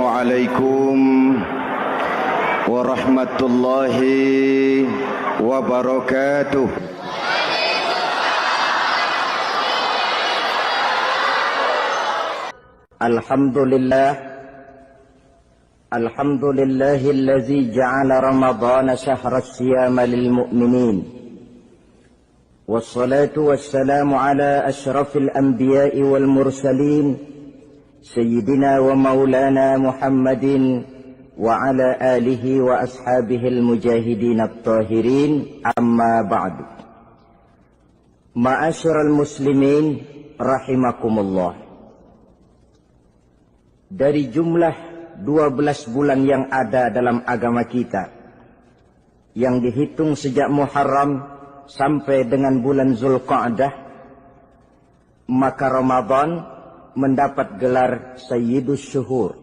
Assalamualaikum warahmatullahi wabarakatuh. Alhamdulillahilladzi ja'ala Ramadhana syahra siyama lil mu'minin. Wassalatu wassalamu ala asyrafil anbiya'i wal mursalin Sayyidina wa maulana Muhammadin wa ala alihi wa ashabihil mujahidin at-tahirin, amma ba'du. Ma'asyiral muslimin rahimakumullah. Dari jumlah 12 bulan yang ada dalam agama kita, yang dihitung sejak Muharram sampai dengan bulan Zulqa'dah, maka Ramadan mendapat gelar Sayyidus Syuhur.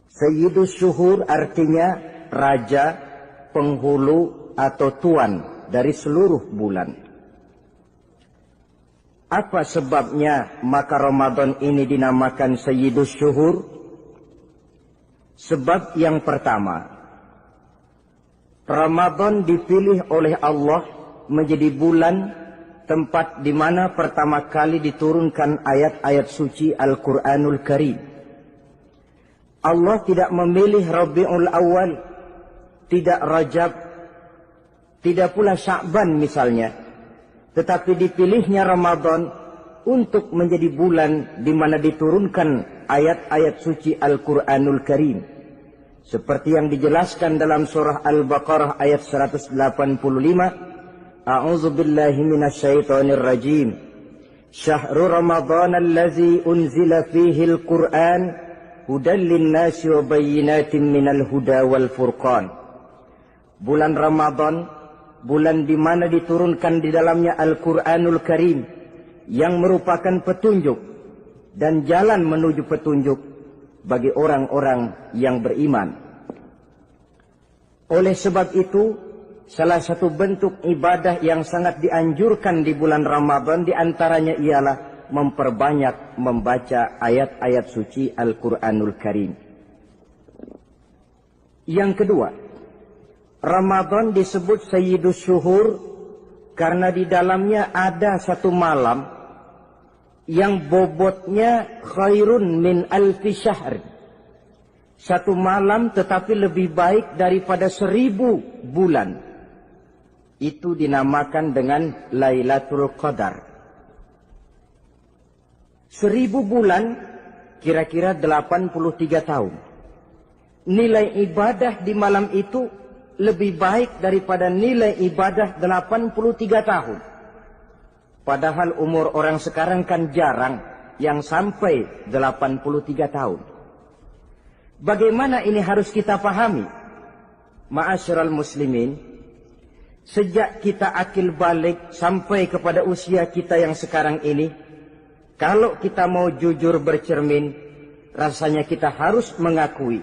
Sayyidus Syuhur artinya raja, penghulu atau tuan dari seluruh bulan. Apa sebabnya maka Ramadan ini dinamakan Sayyidus Syuhur? Sebab yang pertama, Ramadan dipilih oleh Allah menjadi bulan tempat di mana pertama kali diturunkan ayat-ayat suci Al-Quranul Karim. Allah tidak memilih Rabiul Awal, tidak Rajab, tidak pula Sya'ban misalnya, tetapi dipilihnya Ramadan untuk menjadi bulan di mana diturunkan ayat-ayat suci Al-Quranul Karim. Seperti yang dijelaskan dalam surah Al-Baqarah ayat 185, A'udzu billahi minasyaitonir rajim. Syahrul Ramadan allazi unzila fihi al-Qur'an hudan lin-nasi wa bayyinatin minal huda wal furqan. Bulan Ramadan, bulan di mana diturunkan di dalamnya Al-Qur'anul Karim yang merupakan petunjuk dan jalan menuju petunjuk bagi orang-orang yang beriman. Oleh sebab itu, salah satu bentuk ibadah yang sangat dianjurkan di bulan Ramadan diantaranya ialah memperbanyak membaca ayat-ayat suci Al-Quranul Karim. Yang kedua, Ramadan disebut Sayyidus Syuhur karena di dalamnya ada satu malam yang bobotnya khairun min alfi syahr. Satu malam tetapi lebih baik daripada 1000 bulan. Itu dinamakan dengan Lailatul Qadar. 1000 bulan kira-kira 83 tahun. Nilai ibadah di malam itu lebih baik daripada nilai ibadah 83 tahun. Padahal umur orang sekarang kan jarang yang sampai 83 tahun. Bagaimana ini harus kita pahami? Ma'asyiral muslimin, sejak kita akil balik sampai kepada usia kita yang sekarang ini, kalau kita mau jujur bercermin, rasanya kita harus mengakui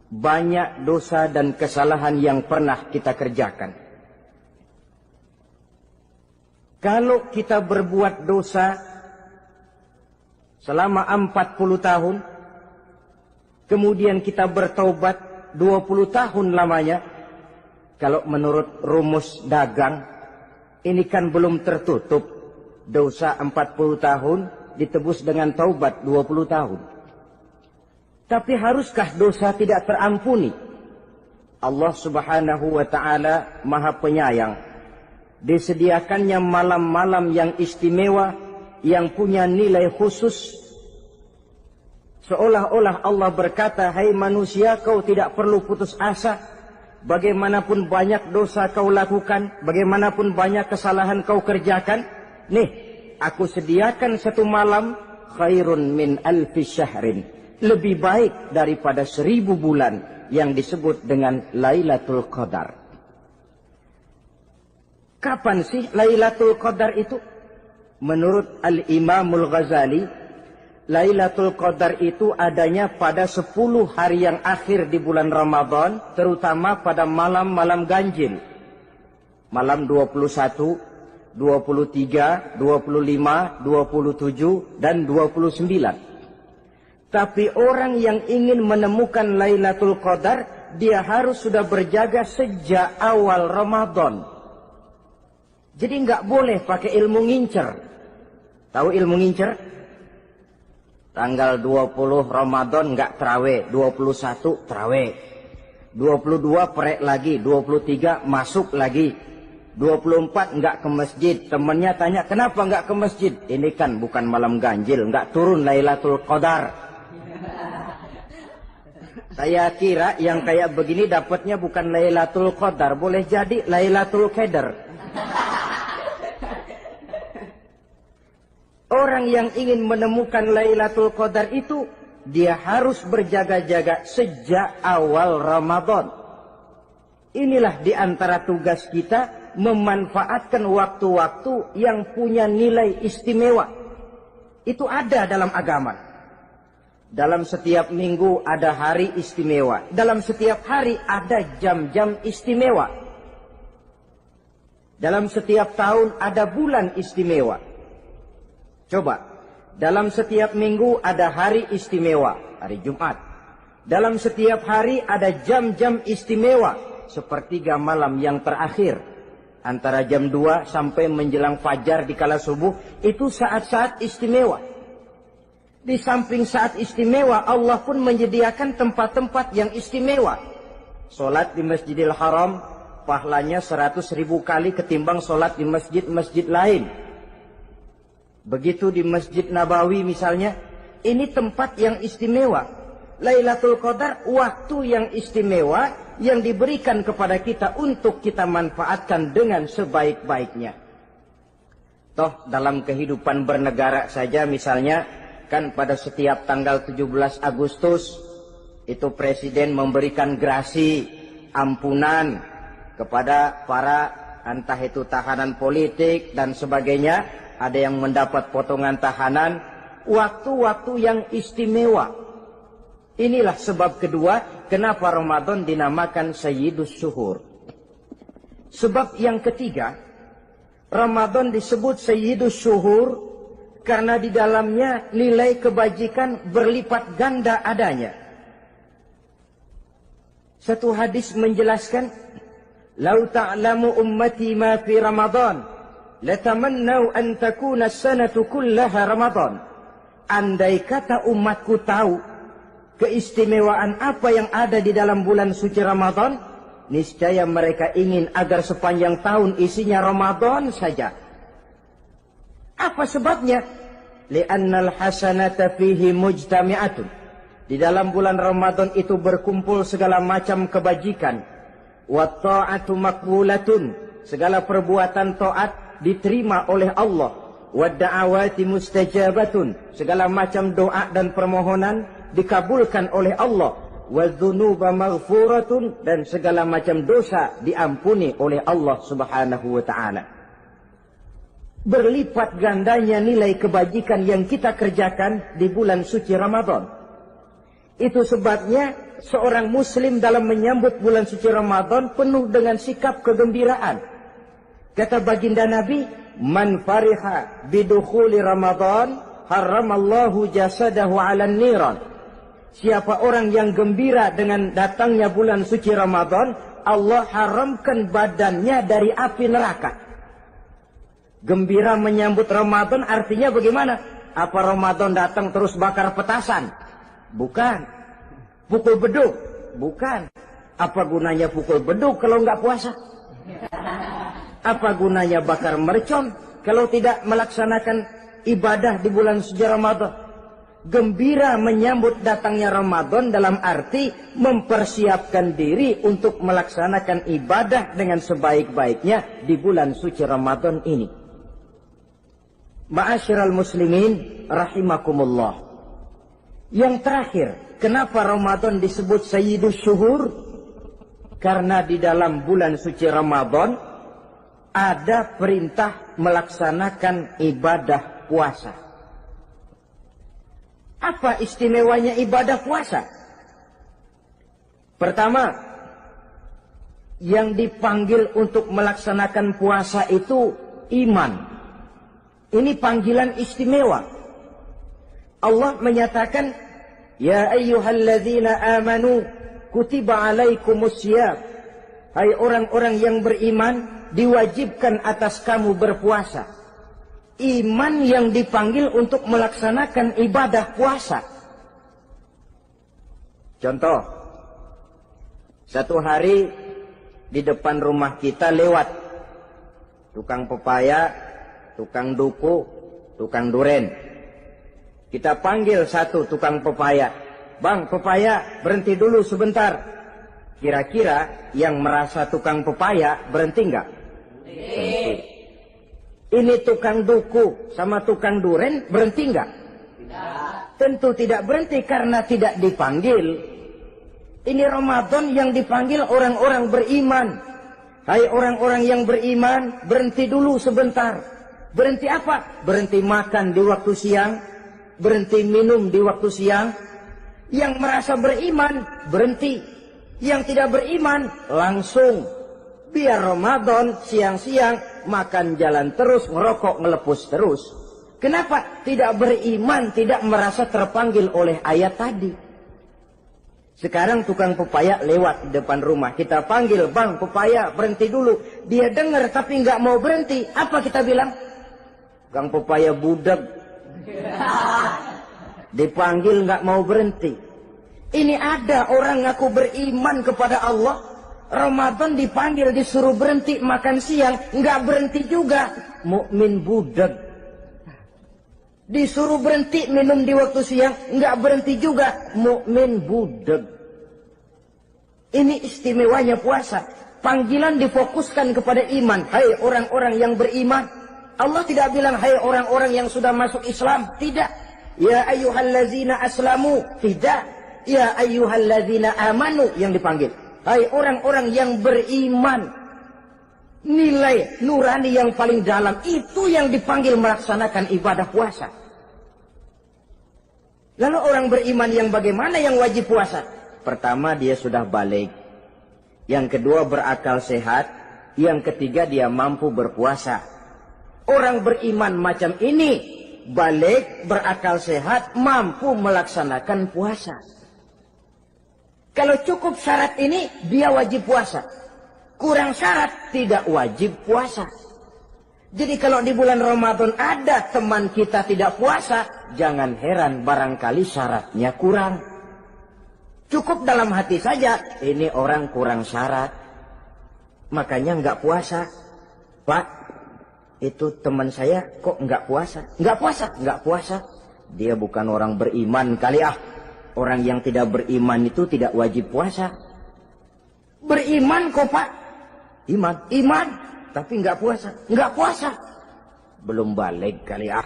banyak dosa dan kesalahan yang pernah kita kerjakan. Kalau kita berbuat dosa selama 40 tahun, kemudian kita bertaubat 20 tahun lamanya, kalau menurut rumus dagang, ini kan belum tertutup. Dosa 40 tahun ditebus dengan taubat 20 tahun. Tapi haruskah dosa tidak terampuni? Allah Subhanahu wa ta'ala Maha Penyayang. Disediakannya malam-malam yang istimewa, yang punya nilai khusus. Seolah-olah Allah berkata, hai manusia, kau tidak perlu putus asa. Bagaimanapun banyak dosa kau lakukan, bagaimanapun banyak kesalahan kau kerjakan, nih, aku sediakan satu malam khairun min alfi syahrin, lebih baik daripada 1000 bulan yang disebut dengan Lailatul Qadar. Kapan sih Lailatul Qadar itu? Menurut Al-Imamul Ghazali, Lailatul Qadar itu adanya pada 10 hari yang akhir di bulan Ramadan, terutama pada malam-malam ganjil. Malam 21, 23, 25, 27, dan 29. Tapi orang yang ingin menemukan Lailatul Qadar, dia harus sudah berjaga sejak awal Ramadan. Jadi nggak boleh pakai ilmu ngincer. Tahu ilmu ngincer? Tanggal 20 Ramadan nggak terawih, 21 terawih, 22 perek lagi, 23 masuk lagi, 24 nggak ke masjid. Temannya tanya, kenapa nggak ke masjid? Ini kan bukan malam ganjil, nggak turun Lailatul Qadar. Saya kira yang kayak begini dapatnya bukan Lailatul Qadar, boleh jadi Lailatul Qadar. Orang yang ingin menemukan Lailatul Qadar itu, dia harus berjaga-jaga sejak awal Ramadan. Inilah di antara tugas kita, memanfaatkan waktu-waktu yang punya nilai istimewa. Itu ada dalam agama. Dalam setiap minggu ada hari istimewa. Dalam setiap hari ada jam-jam istimewa. Dalam setiap tahun ada bulan istimewa. Coba, dalam setiap minggu ada hari istimewa, hari Jumat. Dalam setiap hari ada jam-jam istimewa, sepertiga malam yang terakhir. Antara jam 2 sampai menjelang fajar di kala subuh, itu saat-saat istimewa. Di samping saat istimewa, Allah pun menyediakan tempat-tempat yang istimewa. Solat di Masjidil Haram, pahalanya 100.000 kali ketimbang solat di masjid-masjid lain. Begitu di Masjid Nabawi misalnya, ini tempat yang istimewa. Lailatul Qadar, waktu yang istimewa yang diberikan kepada kita untuk kita manfaatkan dengan sebaik-baiknya. Toh dalam kehidupan bernegara saja misalnya, kan pada setiap tanggal 17 Agustus itu presiden memberikan grasi ampunan kepada para entah itu tahanan politik dan sebagainya. Ada yang mendapat potongan tahanan. Waktu-waktu yang istimewa. Inilah sebab kedua kenapa Ramadan dinamakan Sayyidus Syuhur. Sebab yang ketiga, Ramadan disebut Sayyidus Syuhur karena di dalamnya nilai kebajikan berlipat ganda adanya. Satu hadis menjelaskan, "Lau ta'lamu ummati ma fi Ramadan, latamannau an takuna as-sanatu kullaha Ramadan." Andai kata umatku tahu keistimewaan apa yang ada di dalam bulan suci Ramadan, niscaya mereka ingin agar sepanjang tahun isinya Ramadan saja. Apa sebabnya? Li'annal hasanata fihi mujtami'atun. Di dalam bulan Ramadan itu berkumpul segala macam kebajikan. Wa ta'atu maqbulatun. Segala perbuatan taat diterima oleh Allah. Wa da'awati mustajabatun. Segala macam doa dan permohonan dikabulkan oleh Allah. Wa dzunuba maghfuratun. Dan segala macam dosa diampuni oleh Allah Subhanahu wa ta'ala. Berlipat gandanya nilai kebajikan yang kita kerjakan di bulan suci Ramadan. Itu sebabnya seorang muslim dalam menyambut bulan suci Ramadan penuh dengan sikap kegembiraan. Kata baginda Nabi, "Man fariha bidukhuli Ramadan, haramallahu jasadahu 'alan niran." Siapa orang yang gembira dengan datangnya bulan suci Ramadan, Allah haramkan badannya dari api neraka. Gembira menyambut Ramadan artinya bagaimana? Apa Ramadan datang terus bakar petasan? Bukan. Pukul beduk? Bukan. Apa gunanya pukul beduk kalau nggak puasa? Apa gunanya bakar mercon kalau tidak melaksanakan ibadah di bulan suci Ramadan? Gembira menyambut datangnya Ramadan dalam arti mempersiapkan diri untuk melaksanakan ibadah dengan sebaik-baiknya di bulan suci Ramadan ini. Ma'asyiral muslimin rahimakumullah. Yang terakhir, kenapa Ramadan disebut Sayyidus Syuhur? Karena di dalam bulan suci Ramadan ada perintah melaksanakan ibadah puasa. Apa istimewanya ibadah puasa? Pertama, yang dipanggil untuk melaksanakan puasa itu iman. Ini panggilan istimewa. Allah menyatakan, Ya ayyuhalladzina amanu kutiba alaikumusiyam. Hai orang-orang yang beriman, diwajibkan atas kamu berpuasa. Iman yang dipanggil untuk melaksanakan ibadah puasa. Contoh, satu hari di depan rumah kita lewat tukang pepaya, tukang duku, tukang duren. Kita panggil satu tukang pepaya. Bang, pepaya, berhenti dulu sebentar. Kira-kira yang merasa tukang pepaya berhenti enggak? Berhenti. Ini tukang duku sama tukang duren berhenti enggak? Tidak. Tentu tidak berhenti karena tidak dipanggil. Ini Ramadan yang dipanggil orang-orang beriman. Hai orang-orang yang beriman, berhenti dulu sebentar. Berhenti apa? Berhenti makan di waktu siang, berhenti minum di waktu siang. Yang merasa beriman, berhenti. Yang tidak beriman, langsung. Biar Ramadan siang-siang makan jalan terus, ngerokok, ngelepus terus. Kenapa? Tidak beriman, tidak merasa terpanggil oleh ayat tadi. Sekarang tukang pepaya lewat di depan rumah. Kita panggil, bang pepaya berhenti dulu. Dia dengar tapi nggak mau berhenti. Apa kita bilang? Kang pepaya budak. Dipanggil nggak mau berhenti. Ini ada orang ngaku beriman kepada Allah. Ramadan dipanggil disuruh berhenti makan siang, nggak berhenti juga. Mukmin budak. Disuruh berhenti minum di waktu siang, nggak berhenti juga. Mukmin budak. Ini istimewanya puasa. Panggilan difokuskan kepada iman. Hai orang-orang yang beriman. Allah tidak bilang hai orang-orang yang sudah masuk Islam. Tidak. Ya ayyuhallazina aslamu. Tidak. Ya ayyuhallazina amanu yang dipanggil. Hai orang-orang yang beriman. Nilai nurani yang paling dalam itu yang dipanggil melaksanakan ibadah puasa. Lalu orang beriman yang bagaimana yang wajib puasa? Pertama dia sudah balik. Yang kedua berakal sehat. Yang ketiga dia mampu berpuasa. Orang beriman macam ini balik, berakal sehat, mampu melaksanakan puasa. Kalau cukup syarat ini dia wajib puasa. Kurang syarat tidak wajib puasa. Jadi kalau di bulan Ramadan ada teman kita tidak puasa, jangan heran barangkali syaratnya kurang. Cukup dalam hati saja, ini orang kurang syarat. Makanya nggak puasa. Pak, itu teman saya kok nggak puasa? Nggak puasa, nggak puasa. Dia bukan orang beriman kali ah. Orang yang tidak beriman itu tidak wajib puasa. Beriman kok Pak? Iman, tapi nggak puasa, nggak puasa. Belum balik kali ah,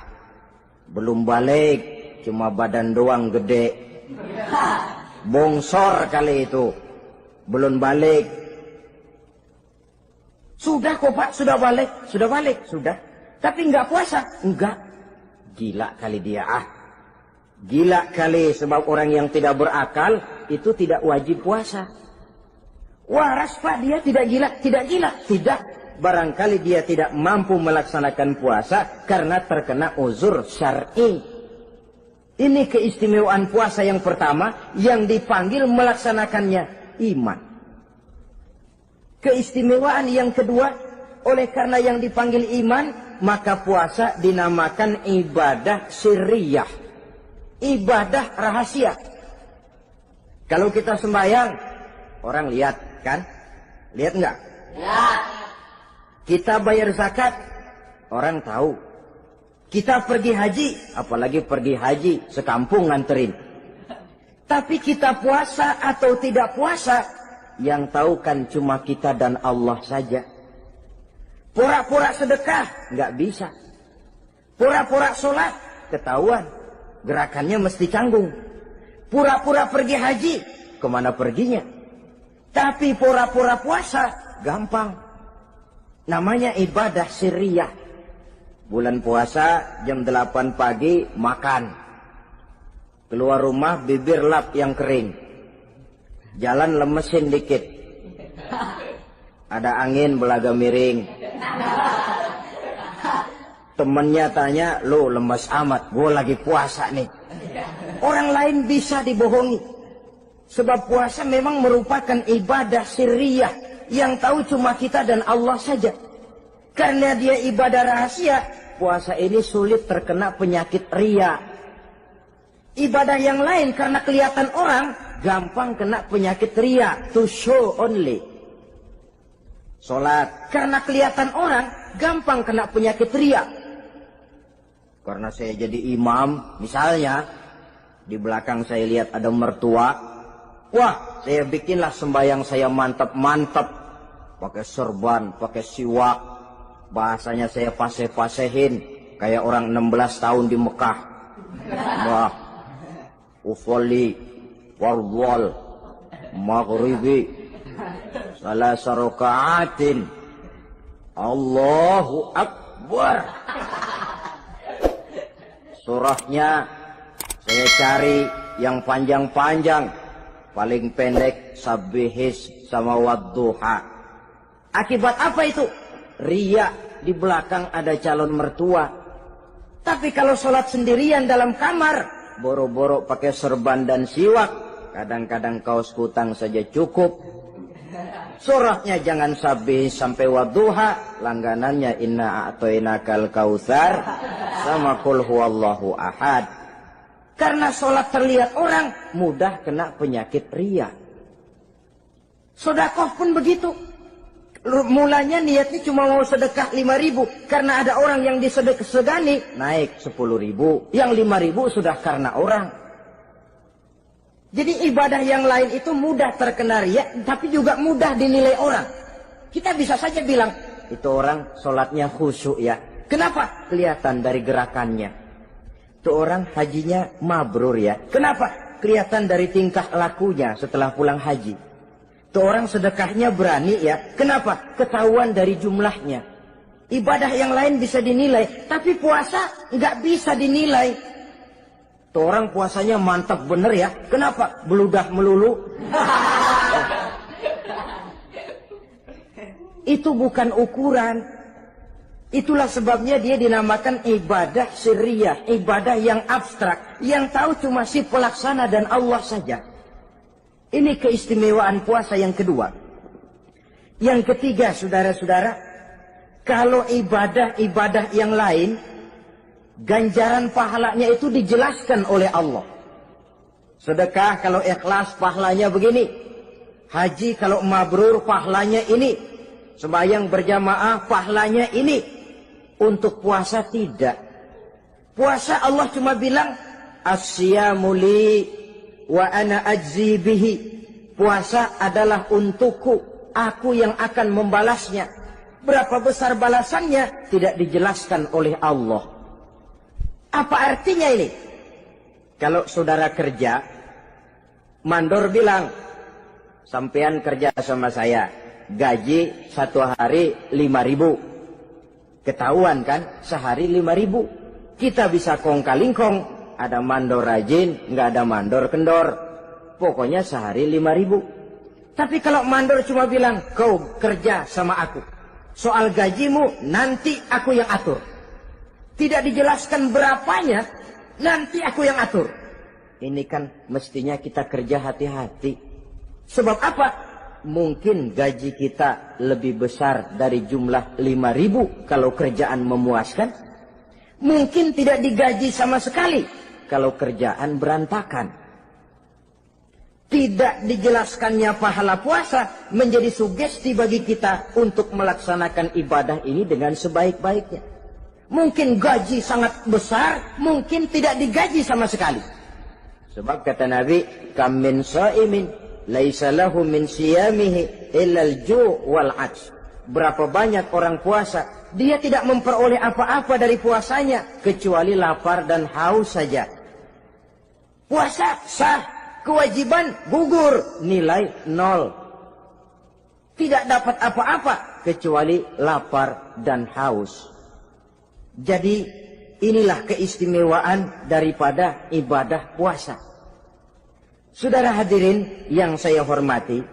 belum balik, cuma badan doang gede, bongsor kali itu, belum balik. Sudah kok Pak, sudah balik, sudah. Tapi nggak puasa, enggak. Gila kali dia ah, gila kali sebab orang yang tidak berakal itu tidak wajib puasa. Waras Pak, dia tidak gila, tidak. Barangkali dia tidak mampu melaksanakan puasa karena terkena uzur syar'i. Ini keistimewaan puasa yang pertama yang dipanggil melaksanakannya iman. Keistimewaan yang kedua, oleh karena yang dipanggil iman, maka puasa dinamakan ibadah sirriyah. Ibadah rahasia. Kalau kita sembahyang, orang lihat kan? Lihat enggak? Lihat. Kita bayar zakat, orang tahu. Kita pergi haji, apalagi pergi haji, sekampung nganterin. Tapi kita puasa atau tidak puasa, yang tahu kan cuma kita dan Allah saja. Pura-pura sedekah, nggak bisa. Pura-pura sholat, ketahuan. Gerakannya mesti canggung. Pura-pura pergi haji, kemana perginya? Tapi pura-pura puasa, gampang. Namanya ibadah sirriyah. Bulan puasa, jam 8 pagi, makan. Keluar rumah, bibir lap yang kering. Jalan lemesin dikit. Ada angin, belaga miring. Temennya tanya, lo lemes amat, gue lagi puasa nih. Orang lain bisa dibohongi. Sebab puasa memang merupakan ibadah sirriyah yang tahu cuma kita dan Allah saja. Karena dia ibadah rahasia, puasa ini sulit terkena penyakit riya. Ibadah yang lain karena kelihatan orang, gampang kena penyakit riya, to show only. Salat karena kelihatan orang, gampang kena penyakit riya. Karena saya jadi imam, misalnya di belakang saya lihat ada mertua, wah, saya bikinlah sembahyang saya mantap-mantap, pakai serban, pakai siwak, bahasanya saya paseh-pasehin kayak orang 16 tahun di Mekah. Wah, ufoli, warwal, maghribi, salasa raka'atin, Allahu Akbar. Surahnya saya cari yang panjang-panjang, paling pendek sabbihis sama wadduha. Akibat apa itu? Riya, di belakang ada calon mertua. Tapi kalau sholat sendirian dalam kamar, boro-boro pakai serban dan siwak, kadang-kadang kaos kutang saja cukup. Surahnya jangan sabbihis sampai wadduha, langganannya inna a'toinakal kautsar sama qul huwallahu ahad. Karena sholat terlihat orang, mudah kena penyakit riya. Sedekah pun begitu. Mulanya niatnya cuma mau sedekah 5.000. Karena ada orang yang disedekah-segani, naik 10.000. Yang 5.000 sudah karena orang. Jadi ibadah yang lain itu mudah terkena riya, tapi juga mudah dinilai orang. Kita bisa saja bilang, itu orang sholatnya khusyuk ya. Kenapa? Kelihatan dari gerakannya. Itu orang hajinya mabrur ya. Kenapa? Kelihatan dari tingkah lakunya setelah pulang haji. Itu orang sedekahnya berani ya. Kenapa? Ketahuan dari jumlahnya. Ibadah yang lain bisa dinilai, tapi puasa nggak bisa dinilai. Itu orang puasanya mantap bener ya. Kenapa? Beludah melulu. Itu bukan ukuran. Itulah sebabnya dia dinamakan ibadah sirriyah, ibadah yang abstrak, yang tahu cuma si pelaksana dan Allah saja. Ini keistimewaan puasa yang kedua. Yang ketiga, saudara-saudara, kalau ibadah-ibadah yang lain, ganjaran pahalanya itu dijelaskan oleh Allah. Sedekah kalau ikhlas pahalanya begini. Haji kalau mabrur pahalanya ini. Sembahyang berjamaah pahalanya ini. Untuk puasa tidak. Puasa Allah cuma bilang, as-siyamu li wa ana ajzi bihi. Puasa adalah untukku, aku yang akan membalasnya. Berapa besar balasannya tidak dijelaskan oleh Allah. Apa artinya ini? Kalau saudara kerja, mandor bilang, sampean kerja sama saya, gaji 1 hari 5.000. Ketahuan kan, sehari 5.000. Kita bisa kong-kalingkong, ada mandor rajin, nggak ada mandor kendor. Pokoknya sehari 5.000. Tapi kalau mandor cuma bilang, kau kerja sama aku, soal gajimu nanti aku yang atur. Tidak dijelaskan berapanya, nanti aku yang atur. Ini kan mestinya kita kerja hati-hati. Sebab apa? Mungkin gaji kita lebih besar dari jumlah 5.000 kalau kerjaan memuaskan. Mungkin tidak digaji sama sekali kalau kerjaan berantakan. Tidak dijelaskannya pahala puasa menjadi sugesti bagi kita untuk melaksanakan ibadah ini dengan sebaik-baiknya. Mungkin gaji sangat besar, mungkin tidak digaji sama sekali. Sebab kata Nabi, kam min shaimin laisa lahu min siyamihi illa al-ju' wal 'atsh. Berapa banyak orang puasa, dia tidak memperoleh apa-apa dari puasanya kecuali lapar dan haus saja. Puasa sah, kewajiban gugur, nilai 0. Tidak dapat apa-apa kecuali lapar dan haus. Jadi inilah keistimewaan daripada ibadah puasa. Saudara hadirin yang saya hormati,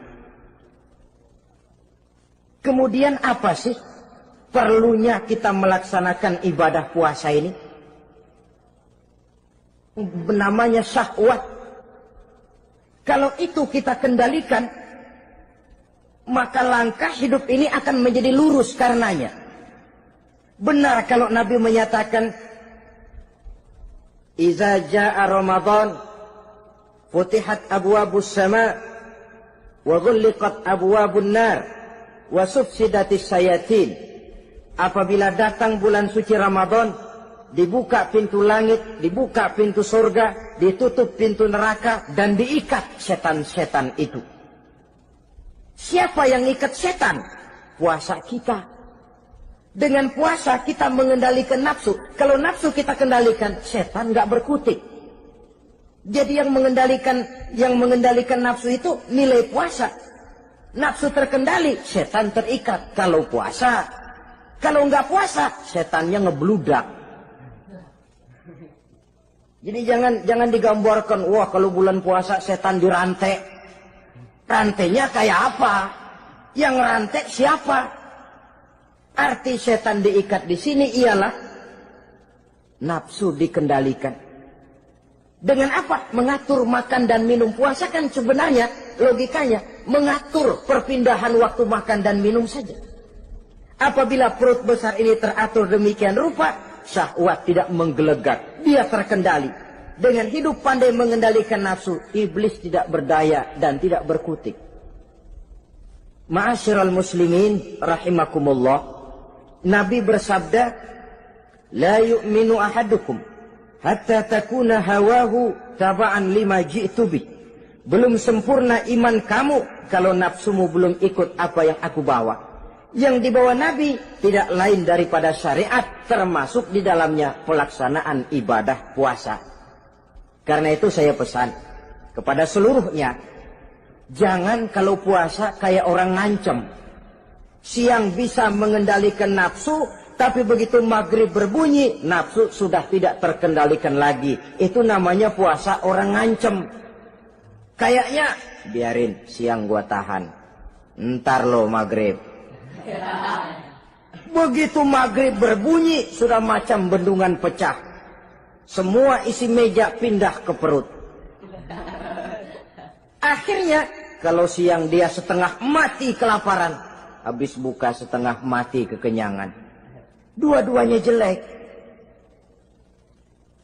kemudian apa sih perlunya kita melaksanakan ibadah puasa ini? namanya syahwat. Kalau itu kita kendalikan, maka langkah hidup ini akan menjadi lurus karenanya. Benar kalau Nabi menyatakan, "Iza jaa Ramadan, futihat abwabus sama, wa ghulliqat abwabun nar, wa subsidatis sayatin." Apabila datang bulan suci Ramadan, dibuka pintu langit, dibuka pintu surga, ditutup pintu neraka, dan diikat setan-setan itu. Siapa yang ikat setan? Puasa kita. Dengan puasa kita mengendalikan nafsu. Kalau nafsu kita kendalikan, setan nggak berkutik. Jadi yang mengendalikan nafsu itu nilai puasa. Nafsu terkendali, setan terikat. Kalau puasa, kalau nggak puasa, setannya ngebludak. Jadi jangan digambarkan, wah kalau bulan puasa setan dirantai. Rantainya kayak apa? Yang rantai siapa? Arti setan diikat di sini ialah nafsu dikendalikan. Dengan apa? Mengatur makan dan minum. Puasa kan sebenarnya logikanya mengatur perpindahan waktu makan dan minum saja. Apabila perut besar ini teratur demikian rupa, syahwat tidak menggelegar, dia terkendali. Dengan hidup pandai mengendalikan nafsu, iblis tidak berdaya dan tidak berkutik. Ma'asyiral muslimin rahimakumullah, Nabi bersabda, "La yu'minu ahadukum hatta takuna hawahu taba'an lima ji'tu bih." Belum sempurna iman kamu kalau nafsumu belum ikut apa yang aku bawa. Yang dibawa Nabi tidak lain daripada syariat, termasuk di dalamnya pelaksanaan ibadah puasa. Karena itu saya pesan kepada seluruhnya, jangan kalau puasa kayak orang ngancem. Siang bisa mengendalikan nafsu, tapi begitu maghrib berbunyi, nafsu sudah tidak terkendalikan lagi. Itu namanya puasa orang ngancem. Kayaknya, biarin siang gua tahan, ntar lo maghrib. Begitu maghrib berbunyi, sudah macam bendungan pecah. Semua isi meja pindah ke perut. Akhirnya, kalau siang dia setengah mati kelaparan, habis buka setengah mati kekenyangan. Dua-duanya jelek.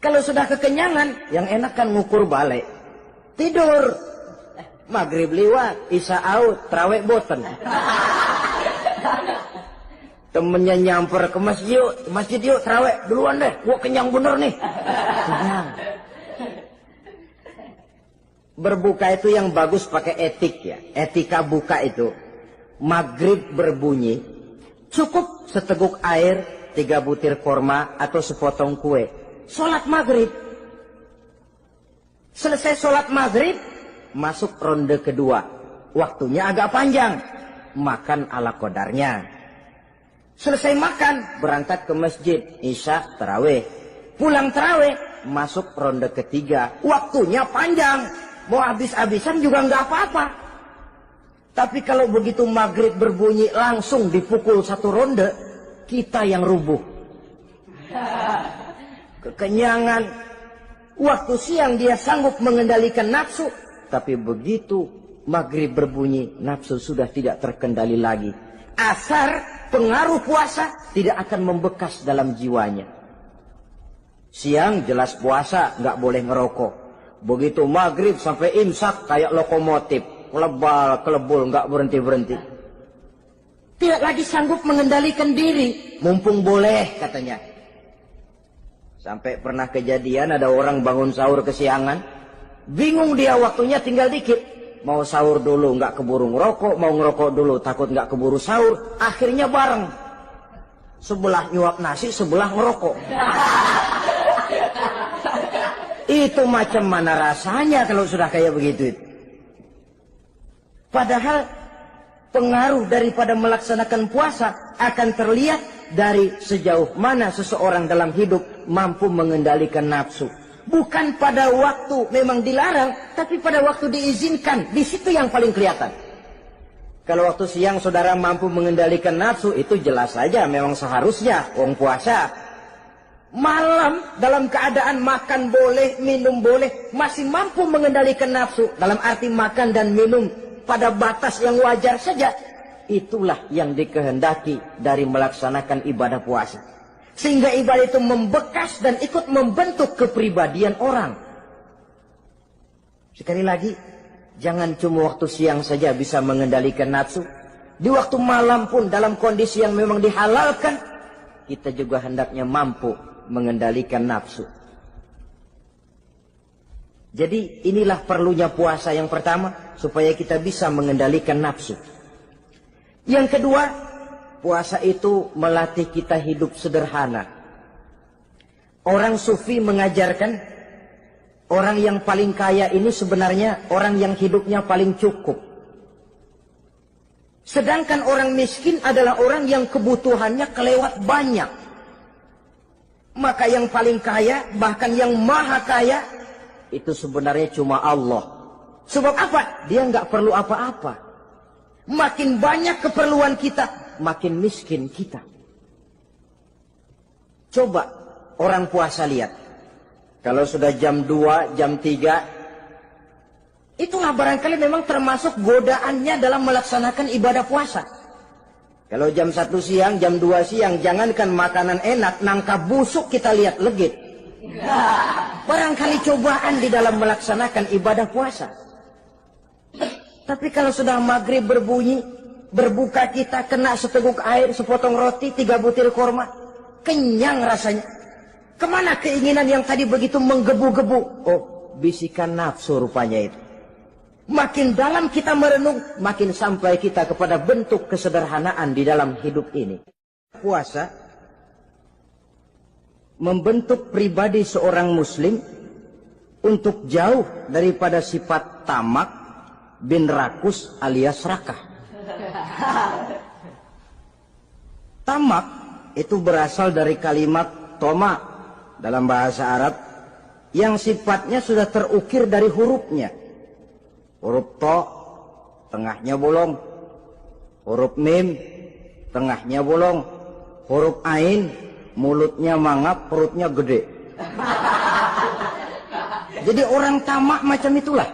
Kalau sudah kekenyangan, yang enak kan ngukur balik. Tidur. Maghrib liwat, isya out, tarawih boten. Temennya nyamper ke masjid yuk tarawih duluan deh, gua kenyang bener nih. Kenyang. Berbuka itu yang bagus pakai etik ya. Etika buka itu, maghrib berbunyi, cukup seteguk air, 3 butir korma atau sepotong kue. Sholat maghrib. Selesai sholat maghrib, masuk ronde kedua. Waktunya agak panjang, makan ala qadarnya. Selesai makan, berangkat ke masjid, isya, tarawih. Pulang tarawih, masuk ronde ketiga. Waktunya panjang, mau habis-habisan juga nggak apa-apa. Tapi kalau begitu maghrib berbunyi langsung dipukul 1 ronde, kita yang rubuh. Kekenyangan. Waktu siang dia sanggup mengendalikan nafsu, tapi begitu maghrib berbunyi, nafsu sudah tidak terkendali lagi. Asar pengaruh puasa tidak akan membekas dalam jiwanya. Siang jelas puasa, nggak boleh ngerokok. Begitu maghrib sampai imsak kayak lokomotif, kelebal, nggak berhenti-berhenti. Tidak lagi sanggup mengendalikan diri, mumpung boleh katanya. Sampai pernah kejadian ada orang bangun sahur kesiangan, bingung dia waktunya tinggal dikit. Mau sahur dulu nggak keburu ngerokok, mau ngerokok dulu takut nggak keburu sahur, akhirnya bareng. Sebelah nyuap nasi, sebelah ngerokok. Itu macam mana rasanya kalau sudah kayak begitu? Padahal pengaruh daripada melaksanakan puasa akan terlihat dari sejauh mana seseorang dalam hidup mampu mengendalikan nafsu. Bukan pada waktu memang dilarang, tapi pada waktu diizinkan. Di situ yang paling kelihatan. Kalau waktu siang saudara mampu mengendalikan nafsu, itu jelas saja memang seharusnya orang puasa. malam dalam keadaan makan boleh, minum boleh, masih mampu mengendalikan nafsu, dalam arti makan dan minum pada batas yang wajar saja. Itulah yang dikehendaki dari melaksanakan ibadah puasa. Sehingga ibadah itu membekas dan ikut membentuk kepribadian orang. Sekali lagi, jangan cuma waktu siang saja bisa mengendalikan nafsu. Di waktu malam pun dalam kondisi yang memang dihalalkan, kita juga hendaknya mampu mengendalikan nafsu. Jadi inilah perlunya puasa yang pertama, supaya kita bisa mengendalikan nafsu. Yang kedua, puasa itu melatih kita hidup sederhana. Orang sufi mengajarkan, orang yang paling kaya ini sebenarnya orang yang hidupnya paling cukup. Sedangkan orang miskin adalah orang yang kebutuhannya kelewat banyak. Maka yang paling kaya, bahkan yang maha kaya, itu sebenarnya cuma Allah. Sebab apa? Dia nggak perlu apa-apa. Makin banyak keperluan kita, makin miskin kita. Coba orang puasa lihat. Kalau sudah jam 2, jam 3, itulah barangkali memang termasuk godaannya dalam melaksanakan ibadah puasa. Kalau jam 1 siang, jam 2 siang, jangankan makanan enak, nangka busuk kita lihat legit. Barangkali cobaan di dalam melaksanakan ibadah puasa. Tapi kalau sudah maghrib berbunyi, berbuka kita kena seteguk air, sepotong roti, 3 butir korma, kenyang rasanya. Kemana keinginan yang tadi begitu menggebu-gebu? Oh, bisikan nafsu rupanya itu. Makin dalam kita merenung, makin sampai kita kepada bentuk kesederhanaan di dalam hidup ini. Puasa membentuk pribadi seorang muslim untuk jauh daripada sifat tamak bin rakus alias rakah. Tamak itu berasal dari kalimat toma dalam bahasa Arab yang sifatnya sudah terukir dari hurufnya. Huruf to, tengahnya bolong. Huruf mim, tengahnya bolong. Huruf ain, mulutnya mangap, perutnya gede. Jadi orang tamak macam itulah.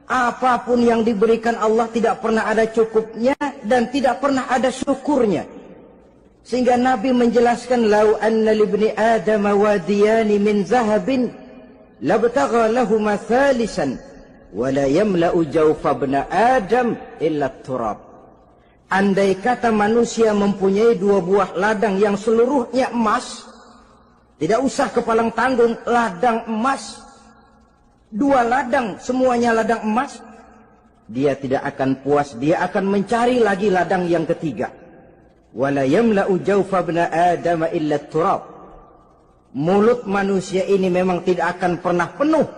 Apapun yang diberikan Allah tidak pernah ada cukupnya dan tidak pernah ada syukurnya. Sehingga Nabi menjelaskan, lau anna libni Adam wadiyani min zahabin labtagha lahuma thalisan wala yamla'u jawfa ibna Adam illa turab. Andai kata manusia mempunyai 2 buah ladang yang seluruhnya emas, tidak usah kepalang tanggung, ladang emas, 2 ladang semuanya ladang emas, dia tidak akan puas, dia akan mencari lagi ladang yang ketiga. Wala yamla'u jawfa ibna Adam illa turab. Mulut manusia ini memang tidak akan pernah penuh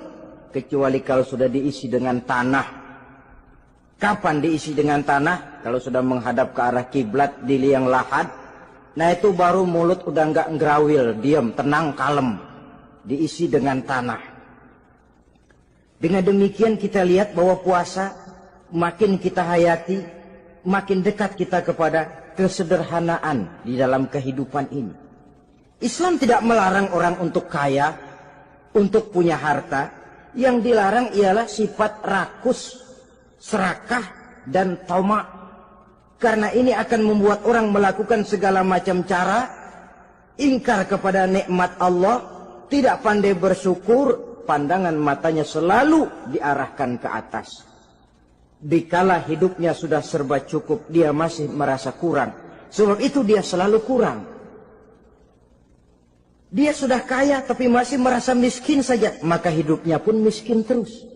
kecuali kalau sudah diisi dengan tanah. Kapan diisi dengan tanah? Kalau sudah menghadap ke arah kiblat di liang lahat, nah itu baru mulut udah nggak ngerawil, diam, tenang, kalem, diisi dengan tanah. Dengan demikian kita lihat bahwa puasa makin kita hayati, makin dekat kita kepada kesederhanaan di dalam kehidupan ini. Islam tidak melarang orang untuk kaya, untuk punya harta. Yang dilarang ialah sifat rakus, serakah, dan tamak. Karena ini akan membuat orang melakukan segala macam cara, ingkar kepada nikmat Allah, tidak pandai bersyukur, pandangan matanya selalu diarahkan ke atas. Dikala hidupnya sudah serba cukup, dia masih merasa kurang. Sebab itu dia selalu kurang. Dia sudah kaya tapi masih merasa miskin saja, maka hidupnya pun miskin terus.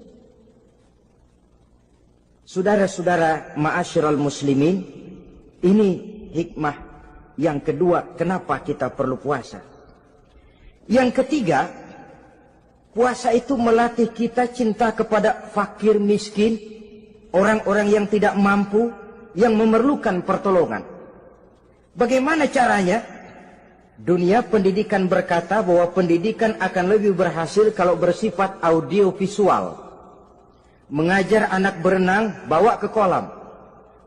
Saudara-saudara ma'asyiral muslimin, ini hikmah yang kedua kenapa kita perlu puasa. Yang ketiga, puasa itu melatih kita cinta kepada fakir miskin, orang-orang yang tidak mampu, yang memerlukan pertolongan. Bagaimana caranya? Dunia pendidikan berkata bahwa pendidikan akan lebih berhasil kalau bersifat audiovisual. Mengajar anak berenang, bawa ke kolam.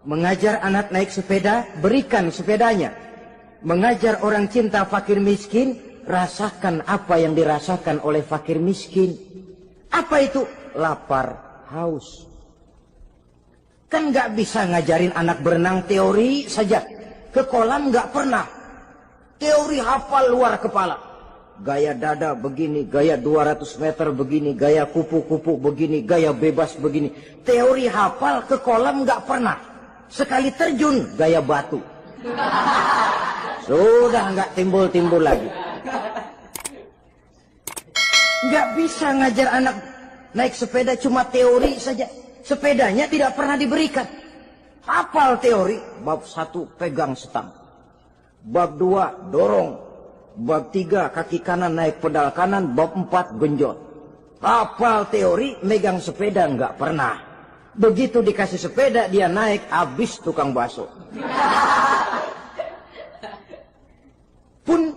Mengajar anak naik sepeda, berikan sepedanya. Mengajar orang cinta fakir miskin, rasakan apa yang dirasakan oleh fakir miskin. Apa itu? Lapar, haus. Kan nggak bisa ngajarin anak berenang teori saja. Ke kolam nggak pernah. Teori hafal luar kepala. Gaya dada begini, gaya 200 meter begini, gaya kupu-kupu begini, gaya bebas begini. Teori hafal ke kolam nggak pernah. Sekali terjun, gaya batu. Sudah nggak timbul-timbul lagi. Nggak bisa ngajar anak naik sepeda cuma teori saja. Sepedanya tidak pernah diberikan. Hafal teori, bab 1 pegang stang. Bab 2 dorong. Bab 3 kaki kanan naik pedal kanan. Bab 4 genjot. Hafal teori, megang sepeda nggak pernah. Begitu dikasih sepeda dia naik, habis tukang bakso. Pun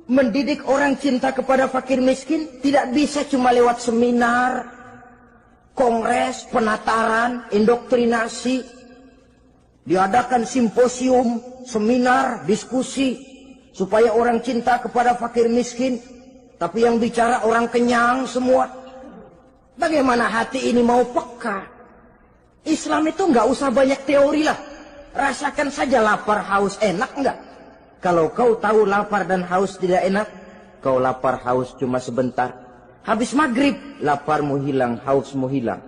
mendidik orang cinta kepada fakir miskin tidak bisa cuma lewat seminar, kongres, penataran, indoktrinasi. Diadakan simposium, seminar, diskusi supaya orang cinta kepada fakir miskin, tapi yang bicara orang kenyang semua. Bagaimana hati ini mau peka? Islam itu nggak usah banyak teori lah. Rasakan saja lapar, haus, enak nggak? Kalau kau tahu lapar dan haus tidak enak, kau lapar haus cuma sebentar. Habis maghrib, laparmu hilang, hausmu hilang.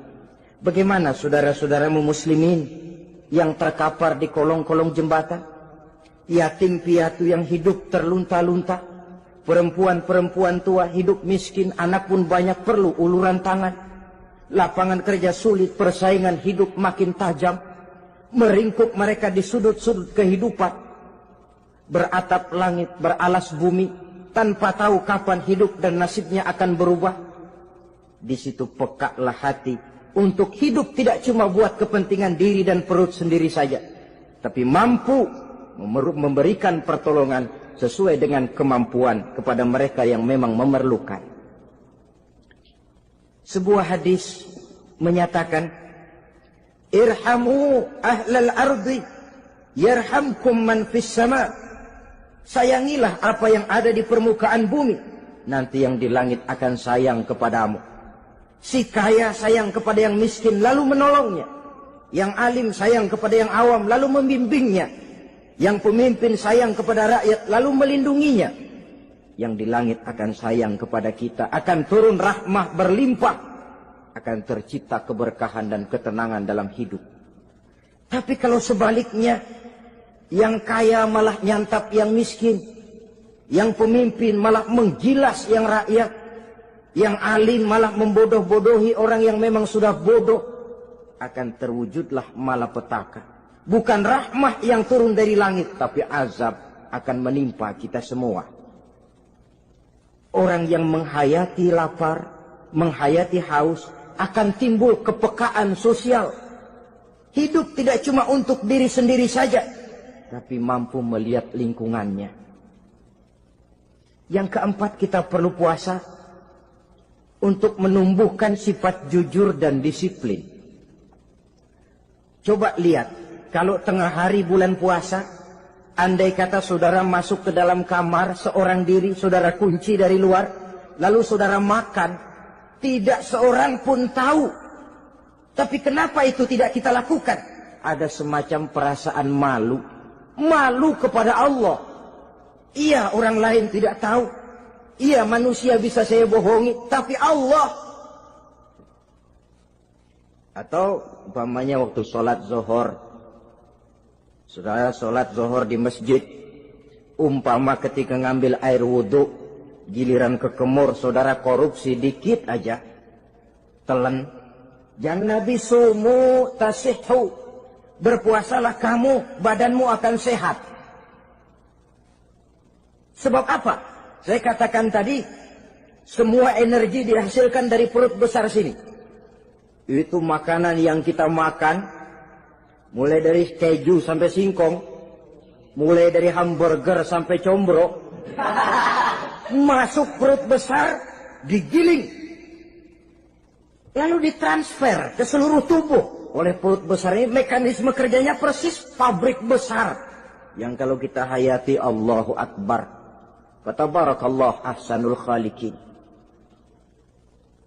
Bagaimana saudara-saudaramu muslimin yang terkapar di kolong-kolong jembatan? Yatim piatu yang hidup terlunta-lunta. Perempuan-perempuan tua hidup miskin, anak pun banyak perlu uluran tangan. Lapangan kerja sulit, persaingan hidup makin tajam. Meringkuk mereka di sudut-sudut kehidupan. Beratap langit, beralas bumi, tanpa tahu kapan hidup dan nasibnya akan berubah. Di situ pekaklah hati untuk hidup tidak cuma buat kepentingan diri dan perut sendiri saja, tapi mampu memberikan pertolongan sesuai dengan kemampuan kepada mereka yang memang memerlukan. Sebuah hadis menyatakan, irhamu ahlal ardi yarhamkum man fis sama. Sayangilah apa yang ada di permukaan bumi, nanti yang di langit akan sayang kepadamu. Si kaya sayang kepada yang miskin lalu menolongnya. Yang alim sayang kepada yang awam lalu membimbingnya. Yang pemimpin sayang kepada rakyat lalu melindunginya. Yang di langit akan sayang kepada kita, akan turun rahmah berlimpah, akan tercipta keberkahan dan ketenangan dalam hidup. Tapi kalau sebaliknya, yang kaya malah nyantap yang miskin, yang pemimpin malah menggilas yang rakyat, yang alim malah membodoh-bodohi orang yang memang sudah bodoh, akan terwujudlah malapetaka. Bukan rahmah yang turun dari langit, tapi azab akan menimpa kita semua. Orang yang menghayati lapar, menghayati haus, akan timbul kepekaan sosial. Hidup tidak cuma untuk diri sendiri saja, tapi mampu melihat lingkungannya. Yang keempat, kita perlu puasa untuk menumbuhkan sifat jujur dan disiplin. Coba lihat, kalau tengah hari bulan puasa, andai kata saudara masuk ke dalam kamar seorang diri, saudara kunci dari luar, lalu saudara makan, tidak seorang pun tahu. Tapi kenapa itu tidak kita lakukan? Ada semacam perasaan malu. Malu kepada Allah. Iya, orang lain tidak tahu. Iya, manusia bisa saya bohongi, tapi Allah. Atau umpamanya waktu sholat zuhur, saudara sholat zuhur di masjid, umpama ketika ngambil air wudhu, giliran ke kemur, saudara korupsi dikit aja, telan. Jangan Nabi sumu tasihhu, berpuasalah kamu, badanmu akan sehat. Sebab apa? Saya katakan tadi, semua energi dihasilkan dari perut besar sini. Itu makanan yang kita makan, mulai dari keju sampai singkong, mulai dari hamburger sampai combro, masuk perut besar, digiling, lalu ditransfer ke seluruh tubuh oleh perut besar ini. Mekanisme kerjanya persis pabrik besar yang kalau kita hayati, Allahu Akbar, Fatabarakallah ahsanul khaliqin.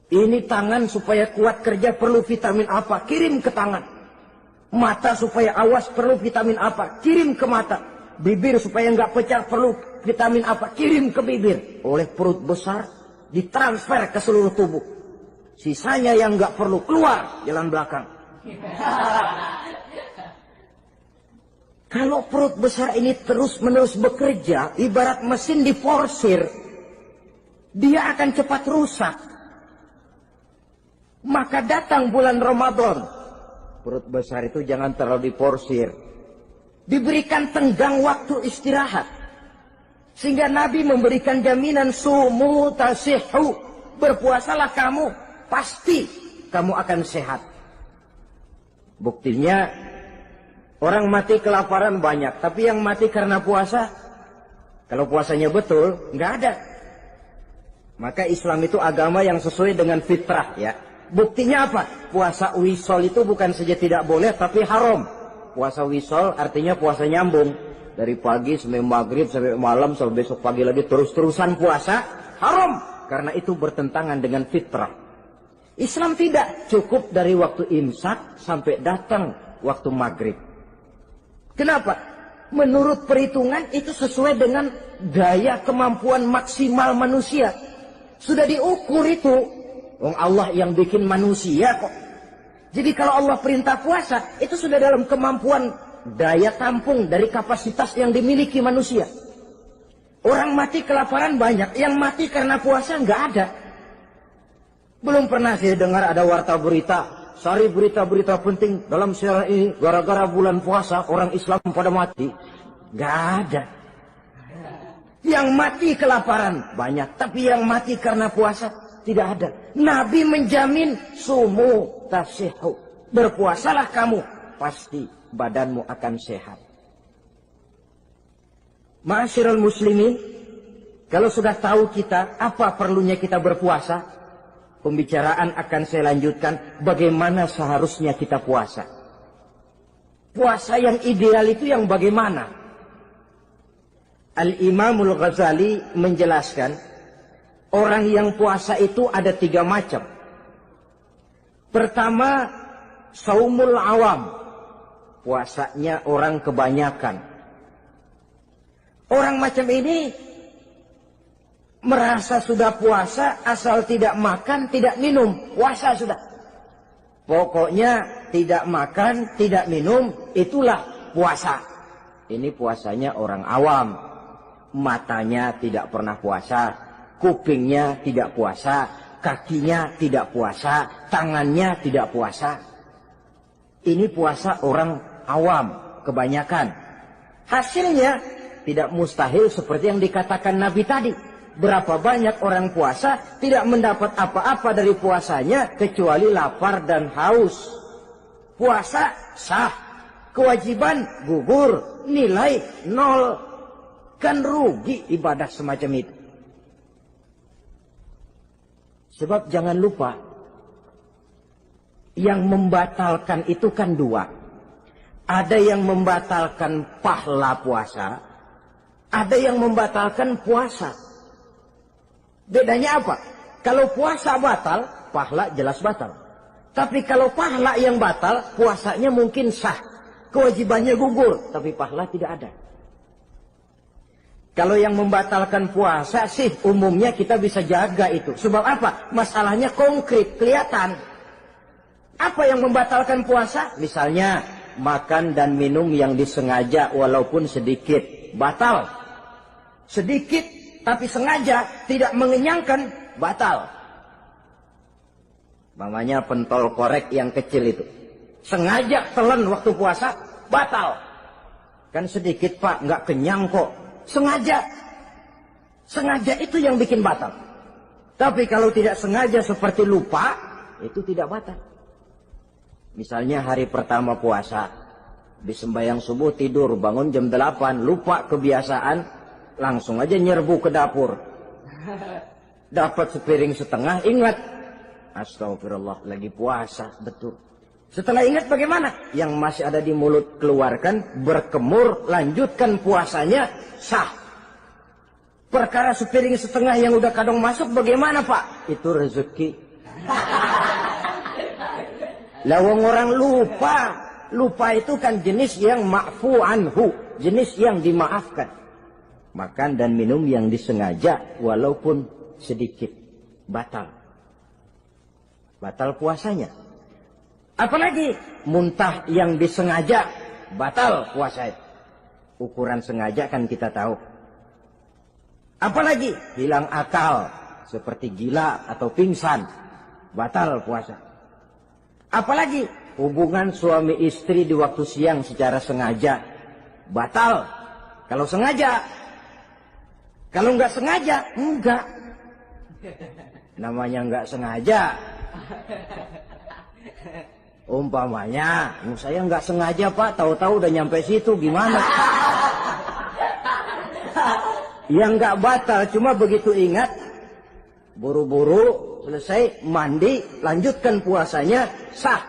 Ini tangan supaya kuat kerja perlu vitamin apa? Kirim ke tangan. Mata supaya awas perlu vitamin apa? Kirim ke mata. Bibir supaya nggak pecah perlu vitamin apa? Kirim ke bibir. Oleh perut besar ditransfer ke seluruh tubuh. Sisanya yang nggak perlu keluar jalan belakang. Kalau perut besar ini terus-menerus bekerja, ibarat mesin diforsir, dia akan cepat rusak. Maka datang bulan Ramadan, perut besar itu jangan terlalu diporsir. Diberikan tenggang waktu istirahat. Sehingga Nabi memberikan jaminan sumu tasihhu. Berpuasalah kamu, pasti kamu akan sehat. Buktinya, orang mati kelaparan banyak. Tapi yang mati karena puasa, kalau puasanya betul, nggak ada. Maka Islam itu agama yang sesuai dengan fitrah ya. Buktinya apa? Puasa wisol itu bukan saja tidak boleh, tapi haram. Puasa wisol artinya puasa nyambung. Dari pagi sampai maghrib, sampai malam, sampai besok pagi lagi terus-terusan puasa. Haram. Karena itu bertentangan dengan fitrah. Islam tidak. Cukup dari waktu imsak sampai datang waktu maghrib. Kenapa? Menurut perhitungan itu sesuai dengan daya kemampuan maksimal manusia. Sudah diukur itu. Allah yang bikin manusia kok. Jadi kalau Allah perintah puasa, itu sudah dalam kemampuan daya tampung dari kapasitas yang dimiliki manusia. Orang mati kelaparan banyak, yang mati karena puasa nggak ada. Belum pernah saya dengar ada warta berita, sari berita-berita penting dalam siaran ini, gara-gara bulan puasa orang Islam pada mati. Nggak ada. Yang mati kelaparan banyak, tapi yang mati karena puasa tidak ada. Nabi menjamin sumu tasihhu. Berpuasalah kamu, pasti badanmu akan sehat. Ma'asyiral muslimin, kalau sudah tahu kita apa perlunya kita berpuasa, pembicaraan akan saya lanjutkan bagaimana seharusnya kita puasa. Puasa yang ideal itu yang bagaimana? Al-Imamul Ghazali menjelaskan, orang yang puasa itu ada 3 macam. Pertama, saumul awam. Puasanya orang kebanyakan. Orang macam ini merasa sudah puasa asal tidak makan, tidak minum. Puasa sudah. Pokoknya tidak makan, tidak minum, itulah puasa. Ini puasanya orang awam. Matanya tidak pernah puasa. Kupingnya tidak puasa, kakinya tidak puasa, tangannya tidak puasa. Ini puasa orang awam, kebanyakan. Hasilnya tidak mustahil seperti yang dikatakan Nabi tadi. Berapa banyak orang puasa tidak mendapat apa-apa dari puasanya kecuali lapar dan haus. Puasa sah, kewajiban gugur, nilai 0. Kan rugi ibadah semacam itu. Sebab jangan lupa, yang membatalkan itu kan 2. Ada yang membatalkan pahala puasa, ada yang membatalkan puasa. Bedanya apa? Kalau puasa batal, pahala jelas batal. Tapi kalau pahala yang batal, puasanya mungkin sah. Kewajibannya gugur, tapi pahala tidak ada. Kalau yang membatalkan puasa sih umumnya kita bisa jaga itu. Sebab apa? Masalahnya konkret, kelihatan. Apa yang membatalkan puasa? Misalnya makan dan minum yang disengaja walaupun sedikit. Batal. Sedikit tapi sengaja tidak mengenyangkan, batal. Mamanya pentol korek yang kecil itu. Sengaja telan waktu puasa, batal. Kan sedikit pak, nggak kenyang kok. Sengaja. Sengaja itu yang bikin batal. Tapi kalau tidak sengaja seperti lupa, itu tidak batal. Misalnya hari pertama puasa, di sembahyang subuh tidur, bangun jam 8, lupa kebiasaan, langsung aja nyerbu ke dapur. Dapat sepiring setengah, ingat. Astagfirullah, lagi puasa, betul. Setelah ingat bagaimana? Yang masih ada di mulut keluarkan, berkemur, lanjutkan puasanya, sah. Perkara sepiring setengah yang udah kadang masuk bagaimana Pak? Itu rezeki. Lawang orang lupa. Lupa itu kan jenis yang ma'fu anhu. Jenis yang dimaafkan. Makan dan minum yang disengaja walaupun sedikit. Batal. Batal puasanya. Apalagi muntah yang disengaja. Batal puasanya. Ukuran sengaja kan kita tahu. Apalagi hilang akal seperti gila atau pingsan, batal puasa. Apalagi hubungan suami istri di waktu siang secara sengaja, batal. Kalau sengaja, kalau nggak sengaja, enggak. Namanya nggak sengaja. Umpamanya, saya nggak sengaja Pak, tahu-tahu udah nyampe situ, gimana? Yang nggak batal, cuma begitu ingat, buru-buru selesai mandi, lanjutkan puasanya, sah.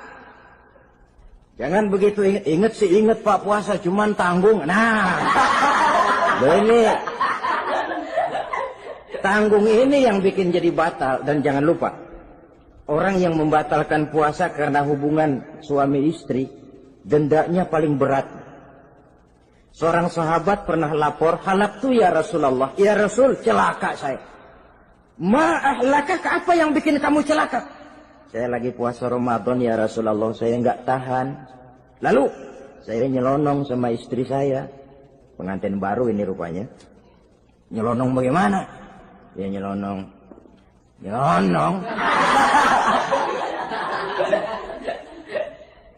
Jangan begitu ingat sih ingat Pak puasa, cuman tanggung. Nah, ini tanggung ini yang bikin jadi batal. Dan jangan lupa, orang yang membatalkan puasa karena hubungan suami istri, dendanya paling berat. Seorang sahabat pernah lapor, halaktu ya Rasulullah. Ya Rasul, celaka saya. Ma'ahlakak, apa yang bikin kamu celaka? Saya lagi puasa Ramadan ya Rasulullah, saya nggak tahan. Lalu, saya nyelonong sama istri saya. Pengantin baru ini rupanya. Nyelonong bagaimana? Ya nyelonong.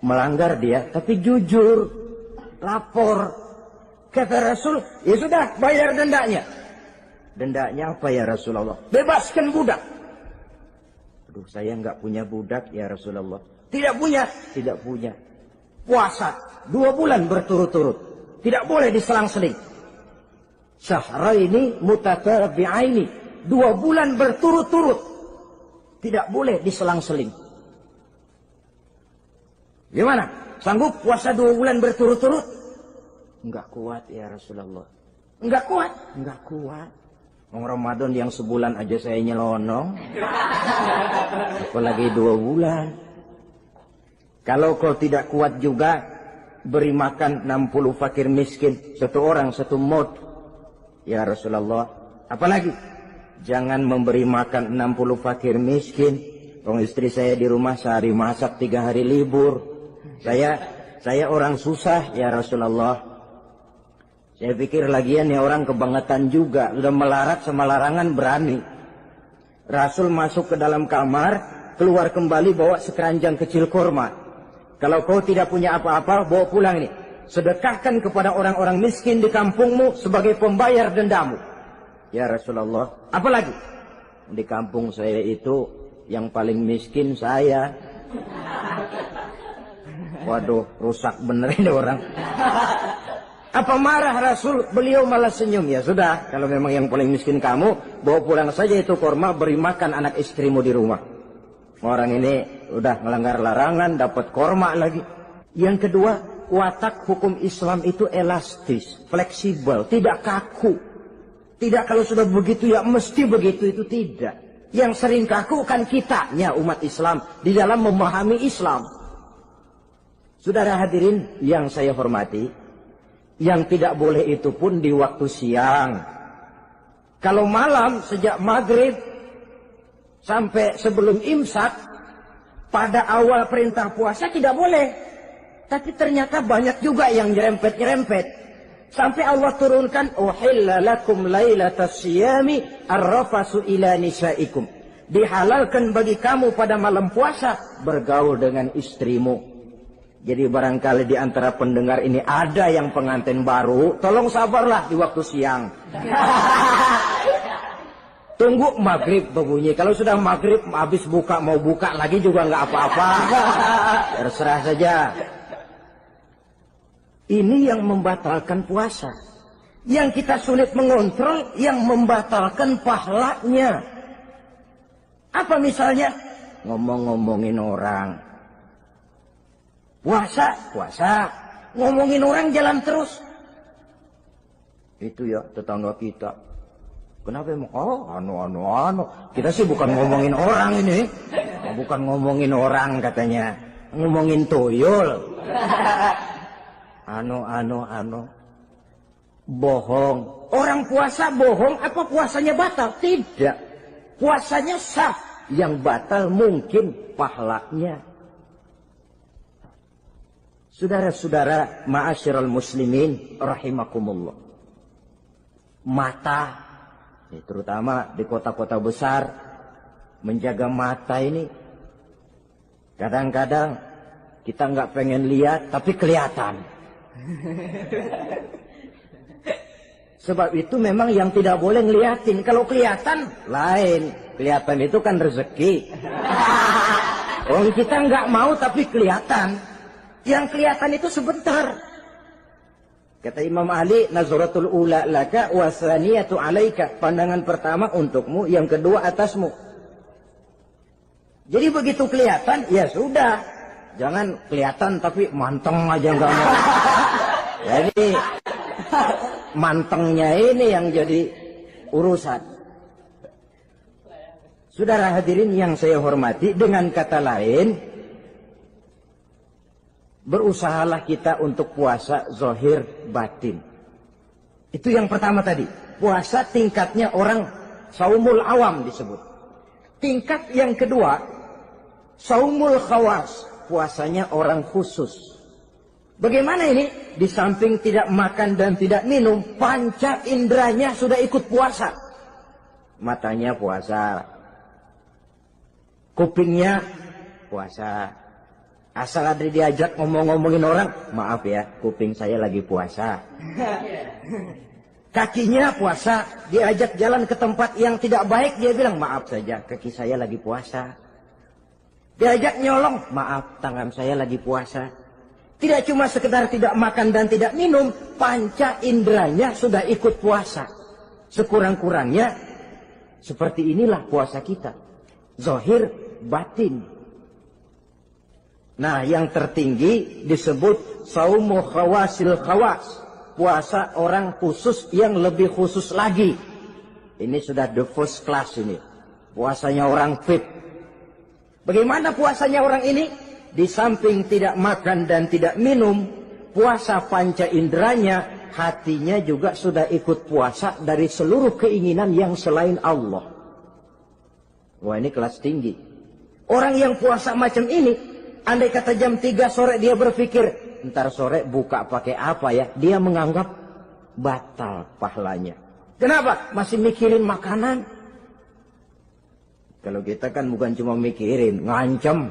Melanggar dia, tapi jujur. Lapor. Kata Rasul, ya sudah, bayar dendanya. Dendanya apa ya Rasulullah? Bebaskan budak. Aduh, saya nggak punya budak ya Rasulullah. Tidak punya? Tidak punya. Puasa 2 bulan berturut-turut. Tidak boleh diselang-seling. Syahraini mutatabi'aini. 2 bulan berturut-turut. Tidak boleh diselang-seling. Gimana? Sanggup puasa 2 bulan berturut-turut? Enggak kuat ya Rasulullah. Enggak kuat? Enggak kuat. Ramadan yang sebulan aja saya nyelonong. Apalagi 2 bulan. Kalau kau tidak kuat juga, beri makan 60 fakir miskin. 1 orang 1 mod. Ya Rasulullah. Apalagi? Jangan memberi makan 60 fakir miskin. Kalau istri saya di rumah sehari masak 3 hari libur. Saya orang susah ya Rasulullah. Saya pikir lagian ya orang kebangetan juga. Sudah melarat sama larangan berani. Rasul masuk ke dalam kamar, keluar kembali bawa sekeranjang kecil kurma. Kalau kau tidak punya apa-apa, bawa pulang ini. Sedekahkan kepada orang-orang miskin di kampungmu sebagai pembayar dendamu. Ya Rasulullah. Apalagi? Di kampung saya itu yang paling miskin saya. Waduh, rusak bener ini orang. Apa marah Rasul? Beliau malah senyum. Ya sudah, kalau memang yang paling miskin kamu, bawa pulang saja itu kurma, beri makan anak istrimu di rumah. Orang ini udah melanggar larangan, dapat kurma lagi. Yang kedua, watak hukum Islam itu elastis, fleksibel, tidak kaku. Tidak kalau sudah begitu ya mesti begitu, itu tidak. Yang sering kaku kan kitanya umat Islam di dalam memahami Islam. Saudara hadirin yang saya hormati, yang tidak boleh itu pun di waktu siang. Kalau malam sejak maghrib sampai sebelum imsak, pada awal perintah puasa tidak boleh. Tapi ternyata banyak juga yang nyerempet-nyerempet. Sampai Allah turunkan, uhilla lakum lailatas siyami arrafasu ila nisaikum. Dihalalkan bagi kamu pada malam puasa bergaul dengan istrimu. Jadi barangkali di antara pendengar ini ada yang pengantin baru, tolong sabarlah di waktu siang. Tunggu maghrib berbunyi. Kalau sudah maghrib habis buka, mau buka lagi juga nggak apa-apa. Terserah saja. Ini yang membatalkan puasa. Yang kita sulit mengontrol, yang membatalkan pahalanya. Apa misalnya? Ngomong-ngomongin orang. Puasa. Ngomongin orang jalan terus. Itu ya tetangga kita. Kenapa emang? Oh, anu. Kita sih bukan ngomongin orang ini. Bukan ngomongin orang katanya. Ngomongin tuyul. Anu. Bohong. Orang puasa bohong apa puasanya batal? Tidak. Puasanya sah. Yang batal mungkin pahalanya. Saudara-saudara ma'asyiral muslimin rahimakumullah. Mata, terutama di kota-kota besar, menjaga mata ini kadang-kadang kita nggak pengen lihat tapi kelihatan. Sebab itu memang yang tidak boleh ngeliatin. Kalau kelihatan lain, kelihatan itu kan rezeki. Orang kita nggak mau tapi kelihatan. Yang kelihatan itu sebentar. Kata Imam Ali, nazaratul ula laka wa tsaniyatu alaika. Pandangan pertama untukmu, yang kedua atasmu. Jadi begitu kelihatan, ya sudah. Jangan kelihatan tapi manteng aja enggak mau. Jadi mantengnya ini yang jadi urusan. Saudara hadirin yang saya hormati, dengan kata lain, berusahalah kita untuk puasa zahir batin. Itu yang pertama tadi. Puasa tingkatnya orang saumul awam disebut. Tingkat yang kedua, saumul khawas. Puasanya orang khusus. Bagaimana ini? Di samping tidak makan dan tidak minum, panca inderanya sudah ikut puasa. Matanya puasa. Kupingnya puasa. Asal ada diajak ngomong-ngomongin orang, maaf ya, kuping saya lagi puasa. Kakinya puasa, diajak jalan ke tempat yang tidak baik, dia bilang, maaf saja, kaki saya lagi puasa. Diajak nyolong, maaf, tangan saya lagi puasa. Tidak cuma sekedar tidak makan dan tidak minum, panca inderanya sudah ikut puasa. Sekurang-kurangnya, seperti inilah puasa kita. Zahir, batin. Nah, yang tertinggi disebut saumu khawasil khawas. Puasa orang khusus yang lebih khusus lagi. Ini sudah the first class ini. Puasanya orang fit. Bagaimana puasanya orang ini? Di samping tidak makan dan tidak minum, puasa panca inderanya, hatinya juga sudah ikut puasa dari seluruh keinginan yang selain Allah. Wah, ini kelas tinggi. Orang yang puasa macam ini, andai kata jam 3 sore dia berpikir, ntar sore buka pakai apa ya? Dia menganggap batal pahalanya. Kenapa? Masih mikirin makanan. Kalau kita kan bukan cuma mikirin, ngancem.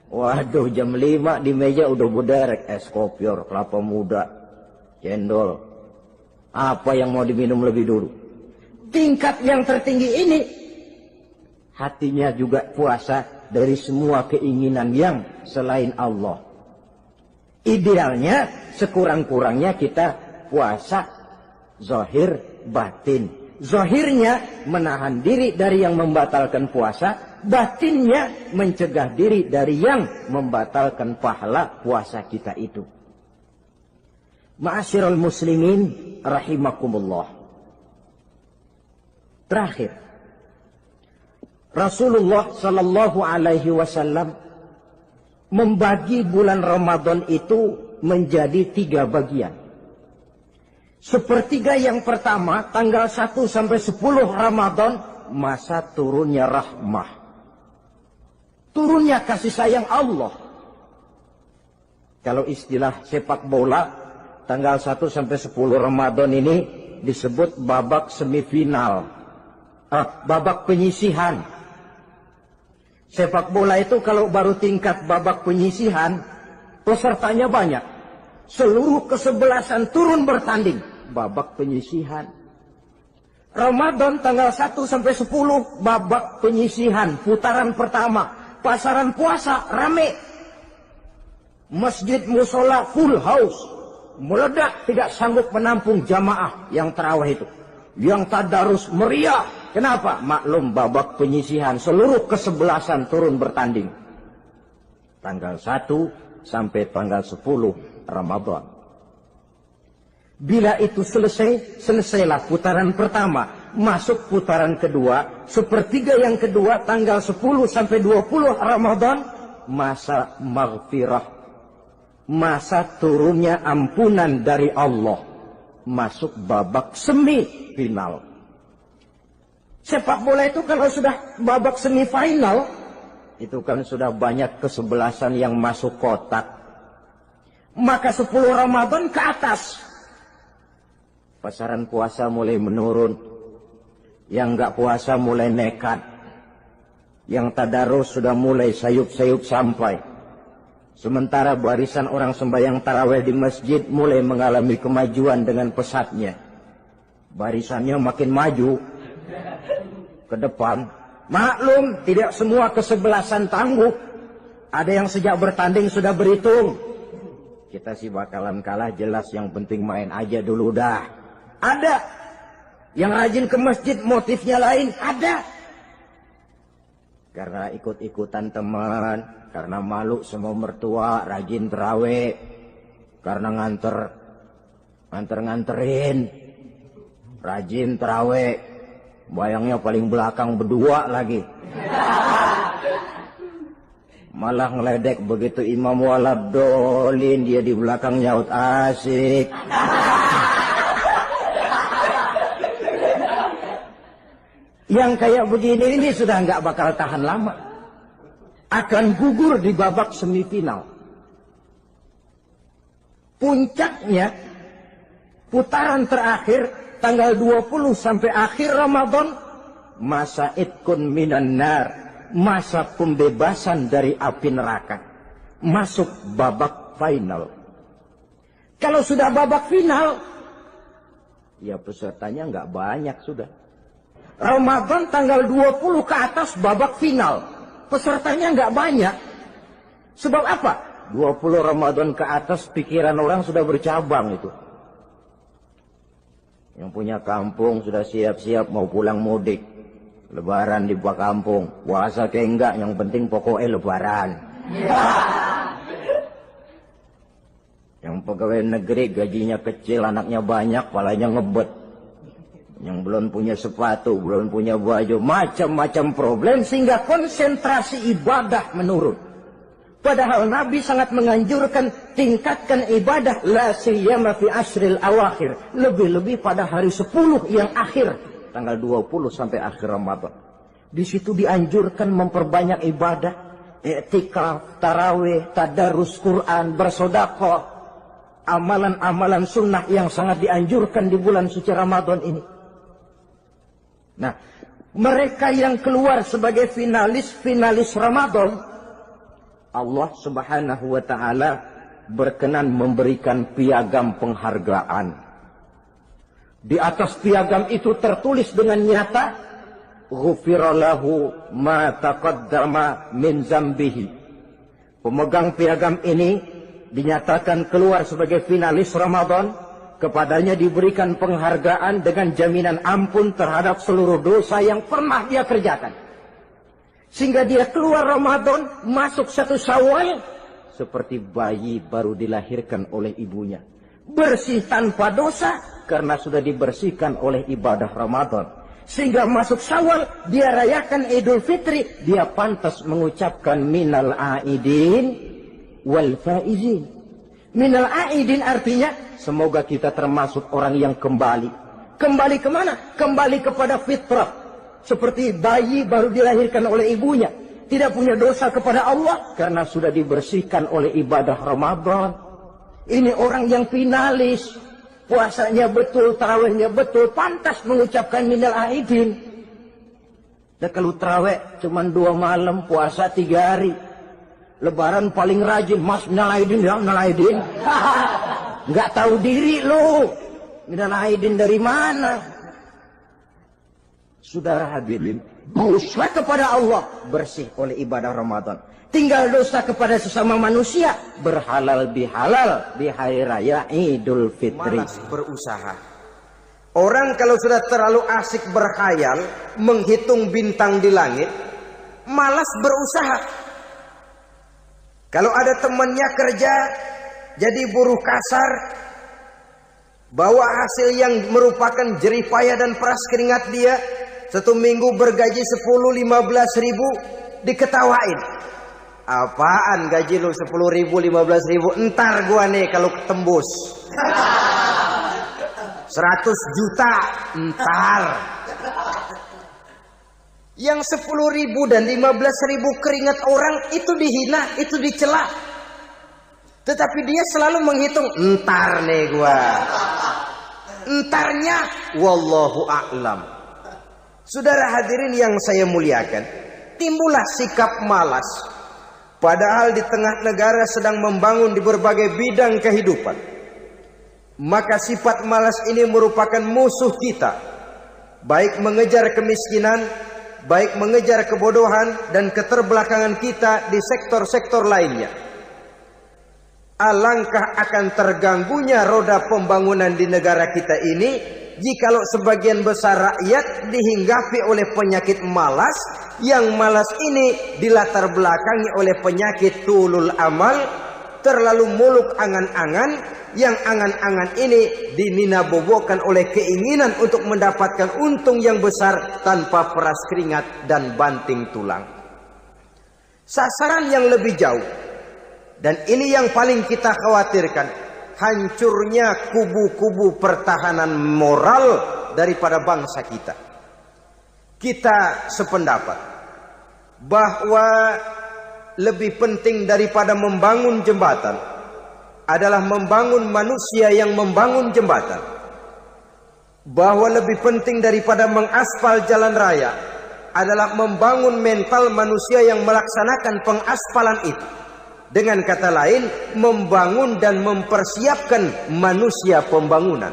Waduh, jam 5 di meja udah berderek es kopior, kelapa muda, cendol. Apa yang mau diminum lebih dulu? Tingkat yang tertinggi ini, hatinya juga puasa dari semua keinginan yang selain Allah. Idealnya sekurang-kurangnya kita puasa zahir batin. Zahirnya menahan diri dari yang membatalkan puasa, batinnya mencegah diri dari yang membatalkan pahala puasa kita itu. Ma'asyiral muslimin rahimakumullah. Terakhir, Rasulullah sallallahu alaihi wasallam membagi bulan Ramadan itu menjadi 3 bagian. Sepertiga yang pertama, tanggal 1 sampai 10 Ramadan, masa turunnya rahmah. Turunnya kasih sayang Allah. Kalau istilah sepak bola, tanggal 1 sampai 10 Ramadan ini disebut babak semifinal. Babak penyisihan. Sepak bola itu kalau baru tingkat babak penyisihan, pesertanya banyak. Seluruh kesebelasan turun bertanding. Babak penyisihan. Ramadan tanggal 1 sampai 10, babak penyisihan. Putaran pertama. Pasaran puasa rame. Masjid musola full house. Meledak, tidak sanggup menampung jamaah yang tarawih itu. Yang tadarus meriah. Kenapa? Maklum babak penyisihan. Seluruh kesebelasan turun bertanding. Tanggal 1 sampai tanggal 10 Ramadan. Bila itu selesai, selesailah putaran pertama. Masuk putaran kedua, sepertiga yang kedua, tanggal 10 sampai 20 Ramadan, masa maghfirah. Masa turunnya ampunan dari Allah. Masuk babak semifinal. Sepak bola itu kalau sudah babak semifinal, itu kan sudah banyak kesebelasan yang masuk kotak. Maka 10 Ramadan ke atas, pasaran puasa mulai menurun. Yang enggak puasa mulai nekat. Yang tadarus sudah mulai sayup-sayup sampai. Sementara barisan orang sembahyang tarawih di masjid mulai mengalami kemajuan dengan pesatnya. Barisannya makin maju ke depan. Maklum, tidak semua kesebelasan tangguh. Ada yang sejak bertanding sudah berhitung. Kita sih bakalan kalah jelas, yang penting main aja dulu dah. Ada yang rajin ke masjid motifnya lain, ada. Karena ikut-ikutan teman, karena malu sama mertua, rajin terawih. Karena nganterin, rajin terawih. Bayangnya paling belakang berdua lagi. Malah ngeledek begitu imam waladolin, dia di belakang nyaut asik. Yang kayak begini ini sudah nggak bakal tahan lama. Akan gugur di babak semifinal. Puncaknya, putaran terakhir, tanggal 20 sampai akhir Ramadan, masa itkun minan nar, masa pembebasan dari api neraka. Masuk babak final. Kalau sudah babak final, ya pesertanya nggak banyak sudah. Ramadan tanggal 20 ke atas babak final. Pesertanya nggak banyak. Sebab apa? 20 Ramadan ke atas pikiran orang sudah bercabang itu. Yang punya kampung sudah siap-siap mau pulang mudik. Lebaran di buah kampung. Puasa kayak enggak, yang penting pokoknya lebaran. Yang pegawai negeri gajinya kecil, anaknya banyak, palanya ngebet. Yang belum punya sepatu, belum punya baju, macam-macam problem, sehingga konsentrasi ibadah menurun. Padahal Nabi sangat menganjurkan tingkatkan ibadah, la siyama fi ashril awakhir, lebih-lebih pada hari 10 yang akhir, tanggal 20 sampai akhir Ramadan. Di situ dianjurkan memperbanyak ibadah, i'tikaf, tarawih, tadarus Quran, bersedekah, amalan-amalan sunnah yang sangat dianjurkan di bulan suci Ramadan ini. Nah, mereka yang keluar sebagai finalis Ramadan, Allah Subhanahu wa ta'ala berkenan memberikan piagam penghargaan. Di atas piagam itu tertulis dengan nyata, ghufira lahu ma taqaddama min zambihi. Pemegang piagam ini dinyatakan keluar sebagai finalis Ramadan. Kepadanya diberikan penghargaan dengan jaminan ampun terhadap seluruh dosa yang pernah dia kerjakan. Sehingga dia keluar Ramadan, masuk 1 Syawal, seperti bayi baru dilahirkan oleh ibunya. Bersih tanpa dosa, karena sudah dibersihkan oleh ibadah Ramadan. Sehingga masuk Syawal, dia rayakan Idul Fitri, dia pantas mengucapkan minal aidin wal faizin. Minal aidin artinya, semoga kita termasuk orang yang kembali. Kembali kemana? Kembali kepada fitrah. Seperti bayi baru dilahirkan oleh ibunya. Tidak punya dosa kepada Allah, karena sudah dibersihkan oleh ibadah Ramadan. Ini orang yang finalis. Puasanya betul, tarawihnya betul, pantas mengucapkan minal aidin. Dan kalau tarawih cuma 2 malam, puasa 3 hari. Lebaran paling rajin, mas minal aidin ya, minal aidin. Nggak tahu diri lo. Minal aidin dari mana? Saudara hadirin, dosa kepada Allah bersih oleh ibadah Ramadan. Tinggal dosa kepada sesama manusia, berhalal bihalal di hari raya Idul Fitri. Malas berusaha. Orang kalau sudah terlalu asik berkhayal, menghitung bintang di langit, malas berusaha. Kalau ada temannya kerja jadi buruh kasar, bahwa hasil yang merupakan jerih payah dan peras keringat dia, 1 minggu bergaji 10-15 ribu, diketawain. Apaan gaji lu 10 ribu, 15 ribu? Entar gua nih kalau tembus 100 juta, entar. Yang 10 ribu dan 15 ribu keringat orang itu dihina, itu dicela. Tetapi dia selalu menghitung, entar nih gua. Entarnya, wallahu a'lam. Saudara hadirin yang saya muliakan, timbullah sikap malas. Padahal di tengah negara sedang membangun di berbagai bidang kehidupan. Maka sifat malas ini merupakan musuh kita. Baik mengejar kemiskinan, baik mengejar kebodohan dan keterbelakangan kita di sektor-sektor lainnya. Alangkah akan terganggunya roda pembangunan di negara kita ini jikalau sebagian besar rakyat dihinggapi oleh penyakit malas, yang malas ini dilatar belakangi oleh penyakit tulul amal, terlalu muluk angan-angan, yang angan-angan ini dininabobokan oleh keinginan untuk mendapatkan untung yang besar tanpa peras keringat dan banting tulang. Sasaran yang lebih jauh, dan ini yang paling kita khawatirkan, hancurnya kubu-kubu pertahanan moral daripada bangsa kita. Kita sependapat bahwa lebih penting daripada membangun jembatan adalah membangun manusia yang membangun jembatan. Bahwa lebih penting daripada mengaspal jalan raya adalah membangun mental manusia yang melaksanakan pengaspalan itu. Dengan kata lain, membangun dan mempersiapkan manusia pembangunan.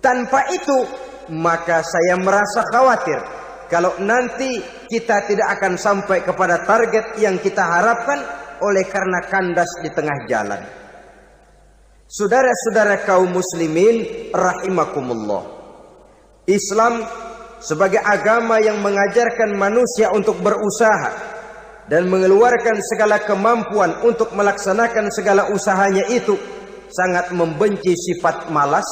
Tanpa itu, maka saya merasa khawatir kalau nanti kita tidak akan sampai kepada target yang kita harapkan oleh karena kandas di tengah jalan. Saudara-saudara kaum muslimin rahimakumullah, Islam sebagai agama yang mengajarkan manusia untuk berusaha dan mengeluarkan segala kemampuan untuk melaksanakan segala usahanya itu, sangat membenci sifat malas,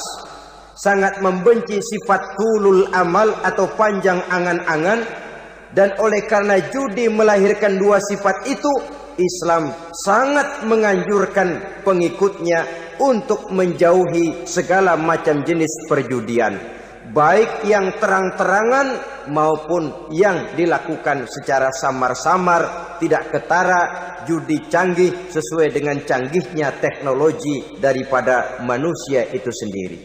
sangat membenci sifat tulul amal atau panjang angan-angan. Dan oleh karena judi melahirkan dua sifat itu, Islam sangat menganjurkan pengikutnya untuk menjauhi segala macam jenis perjudian, baik yang terang-terangan maupun yang dilakukan secara samar-samar, tidak ketara, judi canggih sesuai dengan canggihnya teknologi daripada manusia itu sendiri.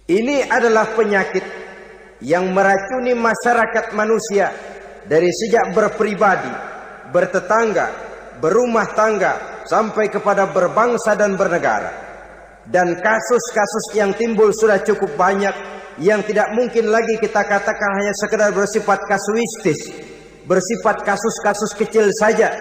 Ini adalah penyakit yang meracuni masyarakat manusia dari sejak berpribadi, bertetangga, berumah tangga, sampai kepada berbangsa dan bernegara. Dan kasus-kasus yang timbul sudah cukup banyak, yang tidak mungkin lagi kita katakan hanya sekedar bersifat kasuistis, bersifat kasus-kasus kecil saja.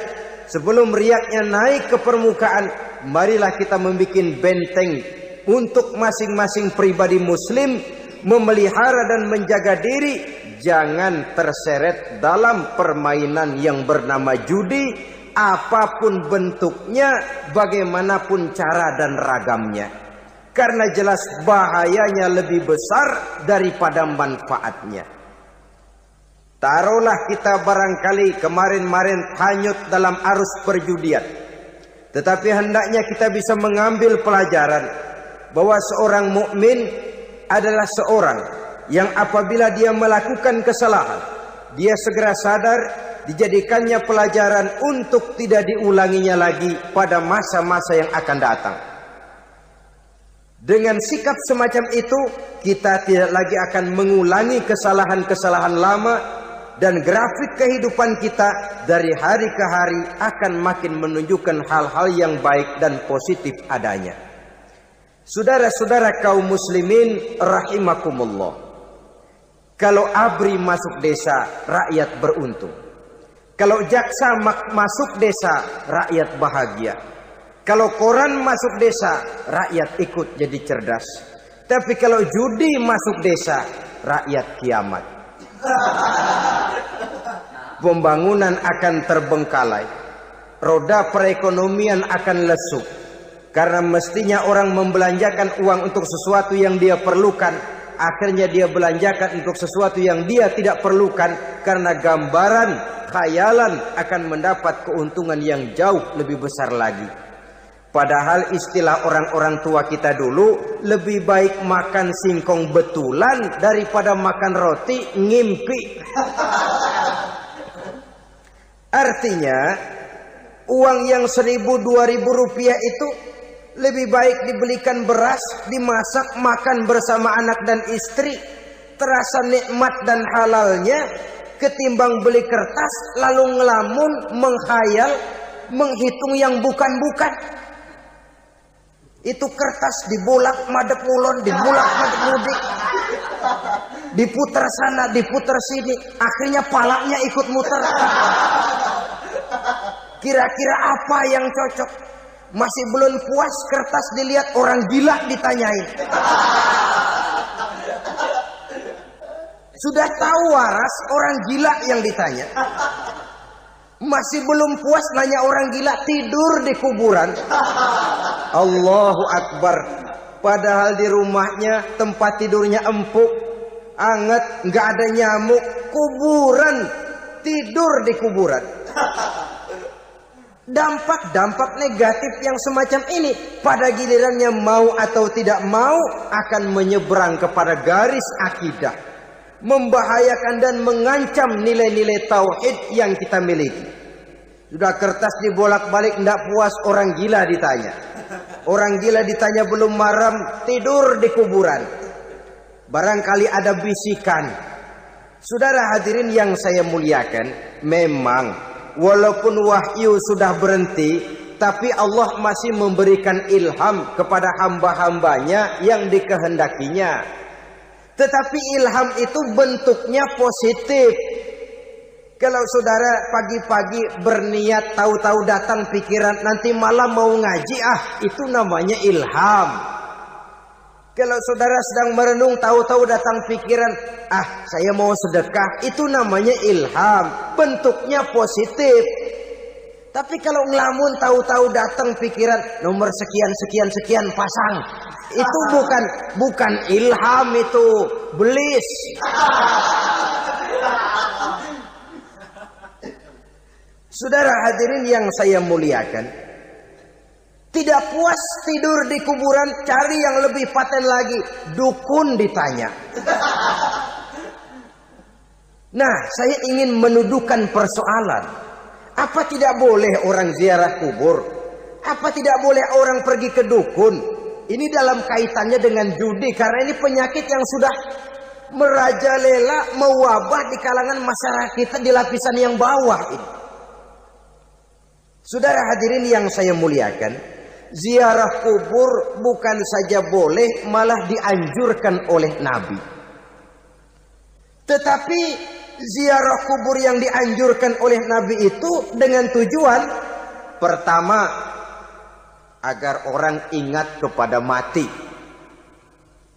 Sebelum riaknya naik ke permukaan, marilah kita membuat benteng untuk masing-masing pribadi muslim memelihara dan menjaga diri, jangan terseret dalam permainan yang bernama judi, apapun bentuknya, bagaimanapun cara dan ragamnya. Karena jelas bahayanya lebih besar daripada manfaatnya. Taruhlah kita barangkali kemarin-marin hanyut dalam arus perjudian, tetapi hendaknya kita bisa mengambil pelajaran bahwa seorang mukmin adalah seorang yang apabila dia melakukan kesalahan, dia segera sadar, dijadikannya pelajaran untuk tidak diulanginya lagi pada masa-masa yang akan datang. Dengan sikap semacam itu, kita tidak lagi akan mengulangi kesalahan-kesalahan lama, dan grafik kehidupan kita dari hari ke hari akan makin menunjukkan hal-hal yang baik dan positif adanya. Saudara-saudara kaum muslimin rahimakumullah, kalau ABRI masuk desa, rakyat beruntung. Kalau jaksa masuk desa, rakyat bahagia. Kalau koran masuk desa, rakyat ikut jadi cerdas. Tapi kalau judi masuk desa, rakyat kiamat. Pembangunan akan terbengkalai, roda perekonomian akan lesu. Karena mestinya orang membelanjakan uang untuk sesuatu yang dia perlukan, akhirnya dia belanjakan untuk sesuatu yang dia tidak perlukan, karena gambaran, khayalan akan mendapat keuntungan yang jauh lebih besar lagi. Padahal istilah orang-orang tua kita dulu, lebih baik makan singkong betulan daripada makan roti ngimpi. Artinya uang yang 1.000-2.000 rupiah itu lebih baik dibelikan beras, dimasak, makan bersama anak dan istri, terasa nikmat dan halalnya, ketimbang beli kertas lalu ngelamun, menghayal, menghitung yang bukan-bukan. Itu kertas dibolak madep ulon, dibolak madep mudik, diputar sana, diputar sini, akhirnya palanya ikut muter. Kira-kira apa yang cocok? Masih belum puas, kertas dilihat, orang gila ditanyain. Sudah tahu waras, orang gila yang ditanya. Masih belum puas, nanya orang gila, tidur di kuburan. Allahu Akbar. Padahal di rumahnya tempat tidurnya empuk, anget, nggak ada nyamuk. Kuburan, tidur di kuburan. Dampak-dampak negatif yang semacam ini pada gilirannya mau atau tidak mau akan menyeberang kepada garis akidah, membahayakan dan mengancam nilai-nilai tauhid yang kita miliki. Sudah kertas dibolak-balik tidak puas, orang gila ditanya. Orang gila ditanya belum maram, tidur di kuburan. Barangkali ada bisikan. Saudara hadirin yang saya muliakan, memang walaupun wahyu sudah berhenti, tapi Allah masih memberikan ilham kepada hamba-hambanya yang dikehendakinya. Tetapi ilham itu bentuknya positif. Kalau saudara pagi-pagi berniat, tahu-tahu datang pikiran nanti malam mau ngaji, itu namanya ilham. Kalau saudara sedang merenung, tahu-tahu datang pikiran, saya mau sedekah, itu namanya ilham, bentuknya positif. Tapi kalau ngelamun, tahu-tahu datang pikiran nomor sekian pasang, itu bukan ilham, itu belis. Saudara hadirin yang saya muliakan, tidak puas tidur di kuburan, cari yang lebih paten lagi, dukun ditanya. Nah, saya ingin menuduhkan persoalan. Apa tidak boleh orang ziarah kubur? Apa tidak boleh orang pergi ke dukun? Ini dalam kaitannya dengan judi, karena ini penyakit yang sudah merajalela, mewabah di kalangan masyarakat kita di lapisan yang bawah ini. Saudara hadirin yang saya muliakan, ziarah kubur bukan saja boleh, malah dianjurkan oleh Nabi. Tetapi ziarah kubur yang dianjurkan oleh Nabi itu dengan tujuan pertama, agar orang ingat kepada mati.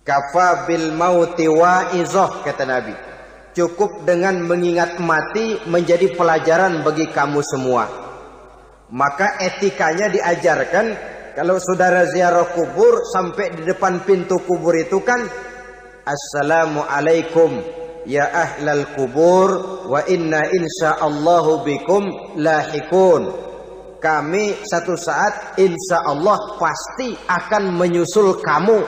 Kafa bil mauti wa'izah, kata Nabi. Cukup dengan mengingat mati menjadi pelajaran bagi kamu semua. Maka etikanya diajarkan, kalau saudara ziarah kubur, sampai di depan pintu kubur itu kan, Assalamualaikum ya ahlal kubur, wa inna insyaallahu bikum lahikun. Kami satu saat insya Allah pasti akan menyusul kamu.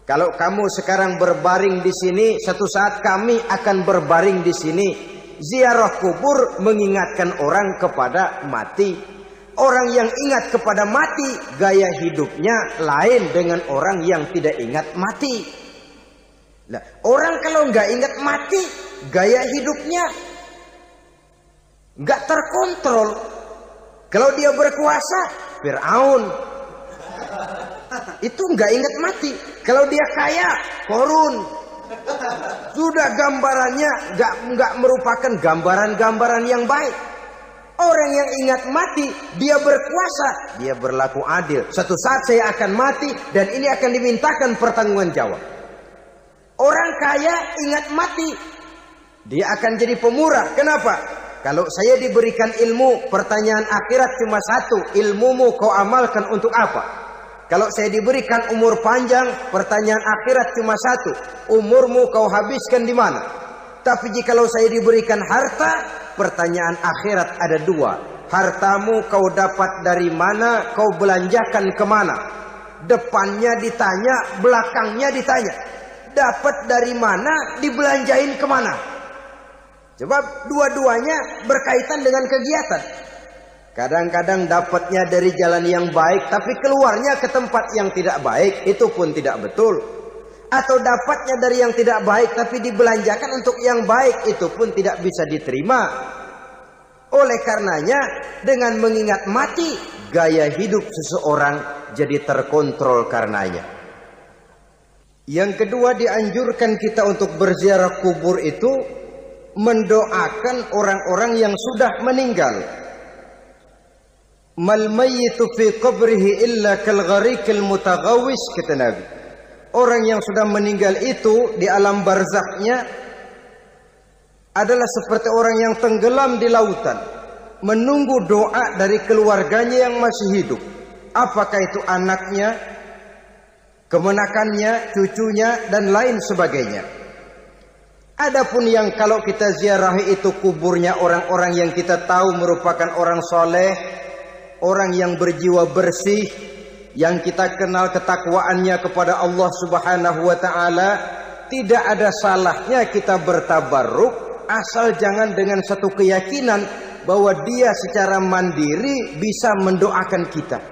Kalau kamu sekarang berbaring di sini, satu saat kami akan berbaring di sini. Ziarah kubur mengingatkan orang kepada mati. Orang yang ingat kepada mati, gaya hidupnya lain dengan orang yang tidak ingat mati. Nah, orang kalau nggak ingat mati, gaya hidupnya nggak terkontrol. Kalau dia berkuasa, Fir'aun, itu nggak ingat mati. Kalau dia kaya, Korun. Sudah gambarannya nggak merupakan gambaran-gambaran yang baik. Orang yang ingat mati, dia berkuasa, dia berlaku adil. Suatu saat saya akan mati dan ini akan dimintakan pertanggungan jawab. Orang kaya ingat mati, dia akan jadi pemurah. Kenapa? kalau saya diberikan ilmu, pertanyaan akhirat cuma satu, ilmumu kau amalkan untuk apa? Kalau saya diberikan umur panjang, pertanyaan akhirat cuma satu, umurmu kau habiskan di mana? Tapi jikalau saya diberikan harta, pertanyaan akhirat ada dua, hartamu kau dapat dari mana, kau belanjakan kemana? Depannya ditanya, belakangnya ditanya, dapat dari mana, dibelanjain kemana? Sebab dua-duanya berkaitan dengan kegiatan. Kadang-kadang dapatnya dari jalan yang baik, tapi keluarnya ke tempat yang tidak baik, itu pun tidak betul. Atau dapatnya dari yang tidak baik, tapi dibelanjakan untuk yang baik, itu pun tidak bisa diterima. Oleh karenanya, dengan mengingat mati, gaya hidup seseorang jadi terkontrol karenanya. Yang kedua, dianjurkan kita untuk berziarah kubur itu mendoakan orang-orang yang sudah meninggal. Mal mayyitu fi qabrihi illa kal gharikil mutaghawis, kata Nabi. Orang yang sudah meninggal itu di alam barzakhnya adalah seperti orang yang tenggelam di lautan, menunggu doa dari keluarganya yang masih hidup. Apakah itu anaknya, kemenakannya, cucunya, dan lain sebagainya. Adapun yang kalau kita ziarahi itu kuburnya orang-orang yang kita tahu merupakan orang soleh, orang yang berjiwa bersih, yang kita kenal ketakwaannya kepada Allah Subhanahu wa taala, tidak ada salahnya kita bertabarruk, asal jangan dengan satu keyakinan bahwa dia secara mandiri bisa mendoakan kita.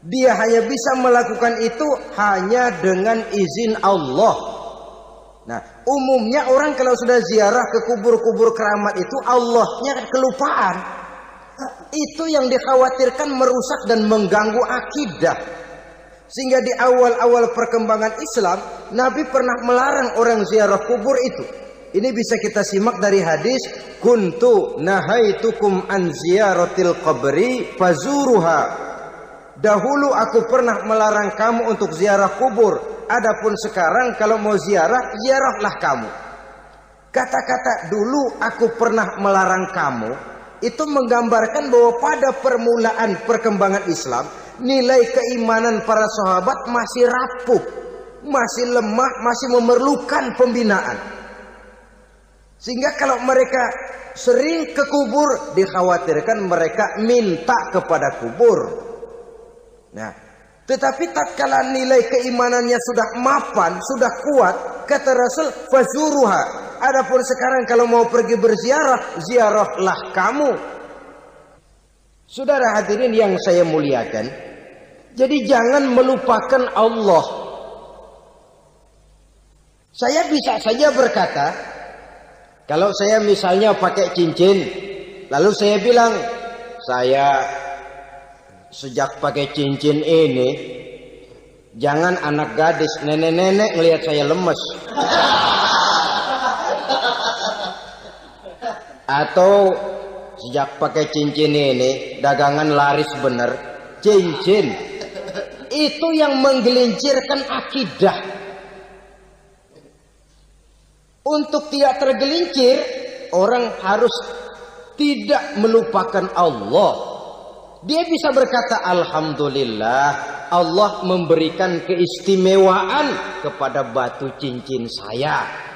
Dia hanya bisa melakukan itu hanya dengan izin Allah. Nah, umumnya orang kalau sudah ziarah ke kubur-kubur keramat itu Allahnya kelupaan. Itu yang dikhawatirkan merusak dan mengganggu akidah. Sehingga di awal-awal perkembangan Islam, Nabi pernah melarang orang ziarah kubur itu. Ini bisa kita simak dari hadis, kuntu nahaitukum an ziyaratil qabri fazuruha. Dahulu aku pernah melarang kamu untuk ziarah kubur, adapun sekarang kalau mau ziarah, ziarahlah kamu. Kata-kata dulu aku pernah melarang kamu itu menggambarkan bahwa pada permulaan perkembangan Islam, nilai keimanan para sahabat masih rapuh, masih lemah, masih memerlukan pembinaan. Sehingga kalau mereka sering ke kubur, dikhawatirkan mereka minta kepada kubur. Nah, tetapi tatkala nilai keimanannya sudah mapan, sudah kuat, kata Rasul, fazuruha. Adapun sekarang kalau mau pergi berziarah, ziarahlah kamu. Saudara hadirin yang saya muliakan, jadi jangan melupakan Allah. Saya bisa saja berkata, kalau saya misalnya pakai cincin, lalu saya bilang, saya sejak pakai cincin ini, jangan anak gadis, nenek-nenek ngelihat saya lemes. Atau sejak pakai cincin ini, dagangan laris bener. Cincin itu yang menggelincirkan akidah. Untuk tidak tergelincir, orang harus tidak melupakan Allah. Dia bisa berkata, alhamdulillah, Allah memberikan keistimewaan kepada batu cincin saya.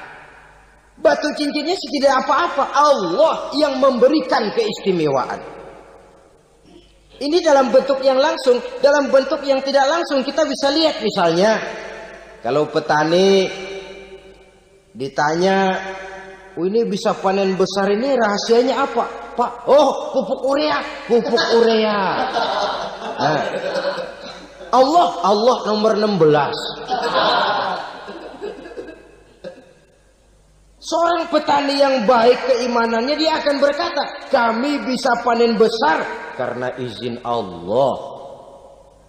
Batu cincinnya tidak apa-apa, Allah yang memberikan keistimewaan. Ini dalam bentuk yang langsung. Dalam bentuk yang tidak langsung kita bisa lihat, misalnya kalau petani ditanya, oh, ini bisa panen besar ini rahasianya apa, Pak? Oh, pupuk urea, pupuk urea. Nah, Allah nomor 16. Seorang petani yang baik keimanannya, dia akan berkata, kami bisa panen besar karena izin Allah.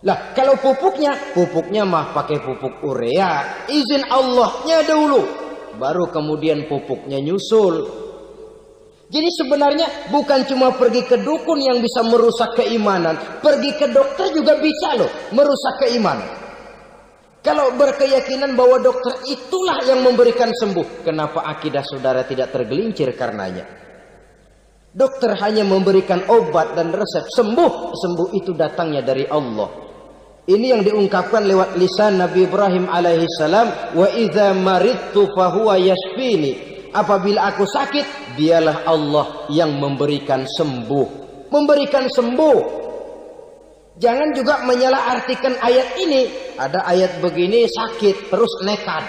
Lah, kalau pupuknya mah pakai pupuk urea, izin Allahnya dulu, baru kemudian pupuknya nyusul. Jadi sebenarnya bukan cuma pergi ke dukun yang bisa merusak keimanan, pergi ke dokter juga bisa loh merusak keimanan. Kalau berkeyakinan bahwa dokter itulah yang memberikan sembuh, kenapa akidah saudara tidak tergelincir karenanya? Dokter hanya memberikan obat dan resep sembuh. Sembuh itu datangnya dari Allah. Ini yang diungkapkan lewat lisan Nabi Ibrahim alaihi salam, wa idza maridtu fahuwa yashfini. Apabila aku sakit, dialah Allah yang memberikan sembuh. Memberikan sembuh. Jangan juga menyalahartikan ayat ini. Ada ayat begini sakit terus nekat.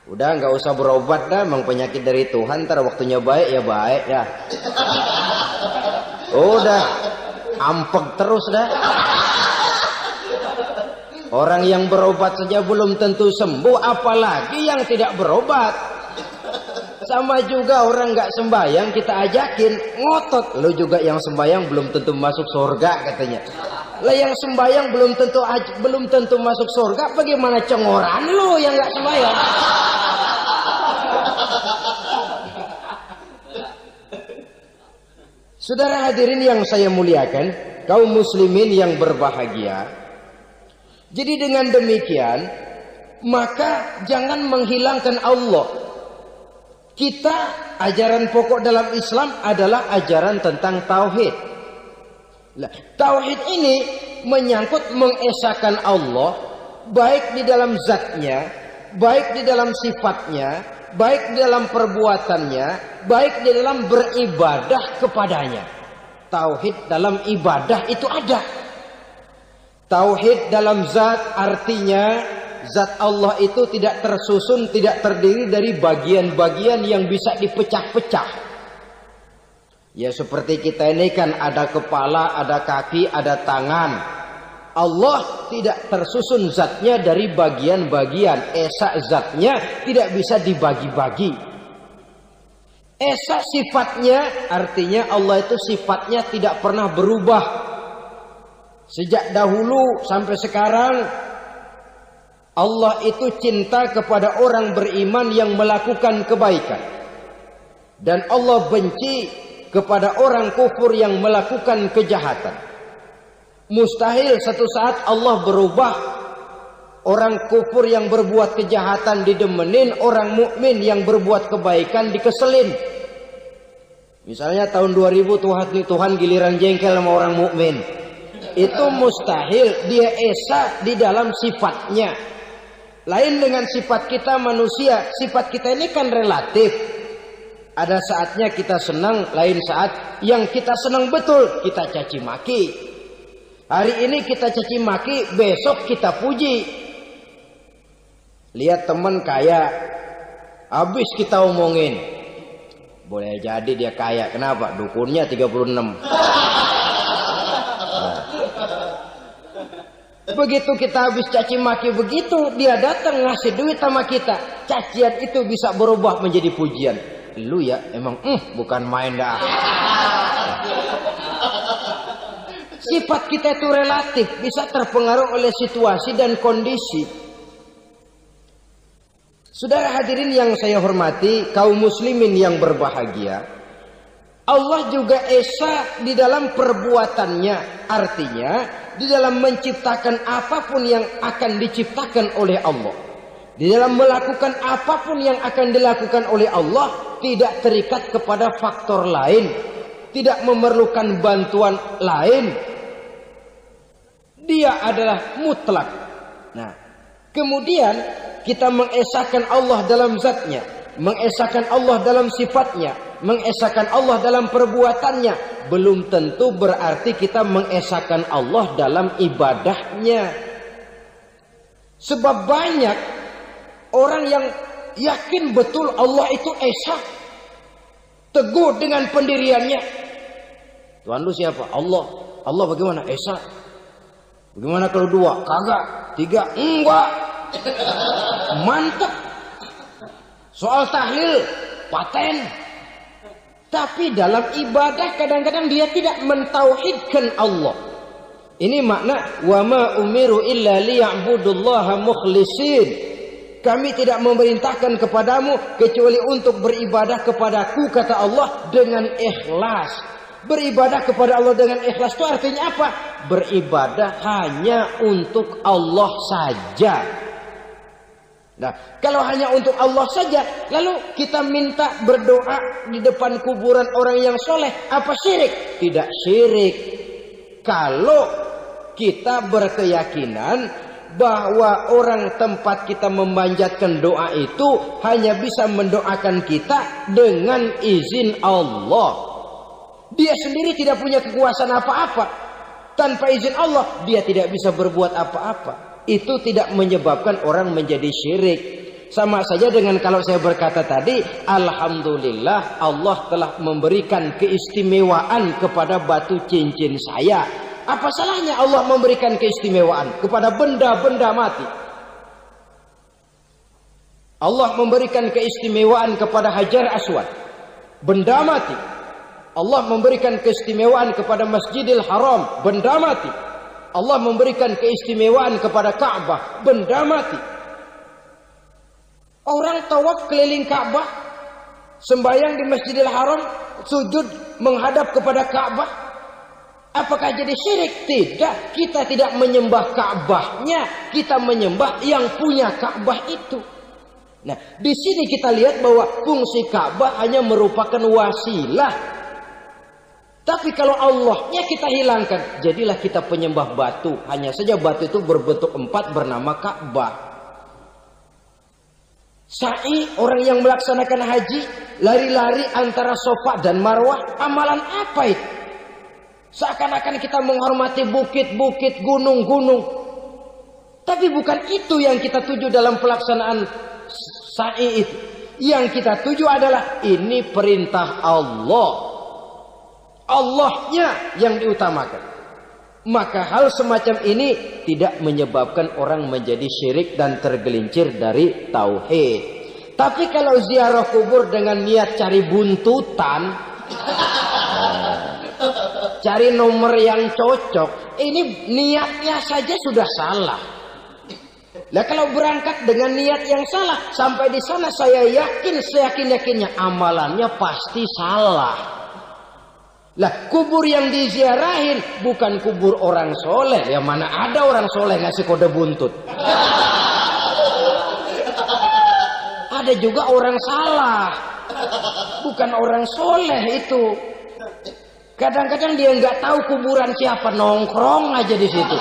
Udah nggak usah berobat dah, memang penyakit dari Tuhan. Ntar waktunya baik ya baik ya. Udah ampeg terus dah. Orang yang berobat saja belum tentu sembuh, apalagi yang tidak berobat. Sama juga orang nggak sembahyang kita ajakin ngotot. Lo juga yang sembahyang belum tentu masuk surga katanya. Lah yang sembahyang belum tentu masuk surga. Bagaimana cengoran lo yang nggak sembahyang? Saudara hadirin yang saya muliakan, kaum muslimin yang berbahagia. Jadi dengan demikian, maka jangan menghilangkan Allah. Kita, ajaran pokok dalam Islam adalah ajaran tentang tauhid. Nah, tauhid ini menyangkut mengesahkan Allah, baik di dalam zatnya, baik di dalam sifatnya, baik di dalam perbuatannya, baik di dalam beribadah kepadanya. Tauhid dalam ibadah itu ada. Tauhid dalam zat artinya zat Allah itu tidak tersusun, tidak terdiri dari bagian-bagian yang bisa dipecah-pecah. Ya seperti kita ini kan ada kepala, ada kaki, ada tangan. Allah tidak tersusun zatnya dari bagian-bagian. Esa zatnya tidak bisa dibagi-bagi. Esa sifatnya artinya Allah itu sifatnya tidak pernah berubah. Sejak dahulu sampai sekarang Allah itu cinta kepada orang beriman yang melakukan kebaikan. Dan Allah benci kepada orang kufur yang melakukan kejahatan. Mustahil satu saat Allah berubah. Orang kufur yang berbuat kejahatan didemenin, orang mukmin yang berbuat kebaikan dikeselin. Misalnya tahun 2000 Tuhan giliran jengkel sama orang mukmin. Itu mustahil, dia esa di dalam sifatnya. Lain dengan sifat kita manusia. Sifat kita ini kan relatif. Ada saatnya kita senang, lain saat yang kita senang betul kita caci maki. Hari ini kita caci maki, besok kita puji. Lihat teman kaya, habis kita omongin. Boleh jadi dia kaya, kenapa? Dukunnya 36. Begitu kita habis caci maki begitu, dia datang ngasih duit sama kita. Cacian itu bisa berubah menjadi pujian. Lu ya emang bukan main dah. Sifat kita itu relatif, bisa terpengaruh oleh situasi dan kondisi. Saudara hadirin yang saya hormati, kaum muslimin yang berbahagia. Allah juga esa di dalam perbuatannya. Artinya di dalam menciptakan apapun yang akan diciptakan oleh Allah. Di dalam melakukan apapun yang akan dilakukan oleh Allah. Tidak terikat kepada faktor lain. Tidak memerlukan bantuan lain. Dia adalah mutlak. Nah, kemudian kita mengesahkan Allah dalam zatnya. Mengesahkan Allah dalam sifatnya, mengesahkan Allah dalam perbuatannya, belum tentu berarti kita mengesahkan Allah dalam ibadahnya. Sebab banyak orang yang yakin betul Allah itu esa, teguh dengan pendiriannya. Tuhan lu siapa? Allah. Allah bagaimana? Esa. Bagaimana kalau 2? Kagak. 3? Enggak. Mantap. Soal tahlil, paten. Tapi dalam ibadah kadang-kadang dia tidak mentauhidkan Allah. Ini makna wa ma umiru illa liya'budullaha mukhlisin. Kami tidak memerintahkan kepadamu kecuali untuk beribadah kepadaku, kata Allah, dengan ikhlas. Beribadah kepada Allah dengan ikhlas itu artinya apa? Beribadah hanya untuk Allah saja. Nah, kalau hanya untuk Allah saja, lalu kita minta berdoa di depan kuburan orang yang soleh, apa syirik? Tidak syirik. Kalau kita berkeyakinan bahwa orang tempat kita memanjatkan doa itu hanya bisa mendoakan kita dengan izin Allah. Dia sendiri tidak punya kekuasaan apa-apa. Tanpa izin Allah, dia tidak bisa berbuat apa-apa. Itu tidak menyebabkan orang menjadi syirik. Sama saja dengan kalau saya berkata tadi, alhamdulillah Allah telah memberikan keistimewaan kepada batu cincin saya. Apa salahnya Allah memberikan keistimewaan kepada benda-benda mati? Allah memberikan keistimewaan kepada Hajar Aswad, benda mati. Allah memberikan keistimewaan kepada Masjidil Haram, benda mati. Allah memberikan keistimewaan kepada Ka'bah, benda mati. Orang tawaf keliling Ka'bah, sembahyang di Masjidil Haram, sujud menghadap kepada Ka'bah. Apakah jadi syirik? Tidak. Kita tidak menyembah Ka'bahnya, kita menyembah yang punya Ka'bah itu. Nah, di sini kita lihat bahwa fungsi Ka'bah hanya merupakan wasilah. Tapi kalau Allahnya kita hilangkan, jadilah kita penyembah batu. Hanya saja batu itu berbentuk 4 bernama Ka'bah. Sa'i, orang yang melaksanakan haji, lari-lari antara Safa dan Marwah, amalan apa itu? Seakan-akan kita menghormati bukit-bukit, gunung-gunung. Tapi bukan itu yang kita tuju dalam pelaksanaan sa'i itu. Yang kita tuju adalah ini perintah Allah. Allahnya yang diutamakan. Maka hal semacam ini tidak menyebabkan orang menjadi syirik dan tergelincir dari tauhid. Tapi kalau ziarah kubur dengan niat cari buntutan, cari nomor yang cocok, ini niatnya saja sudah salah. Nah, kalau berangkat dengan niat yang salah, sampai di sana saya yakin, seyakin-yakinnya amalannya pasti salah. Lah, kubur yang diziarahin bukan kubur orang soleh. Ya mana ada orang soleh ngasih kode buntut. Ada juga orang salah, bukan orang soleh itu. Kadang-kadang dia nggak tahu kuburan siapa, nongkrong aja di situ.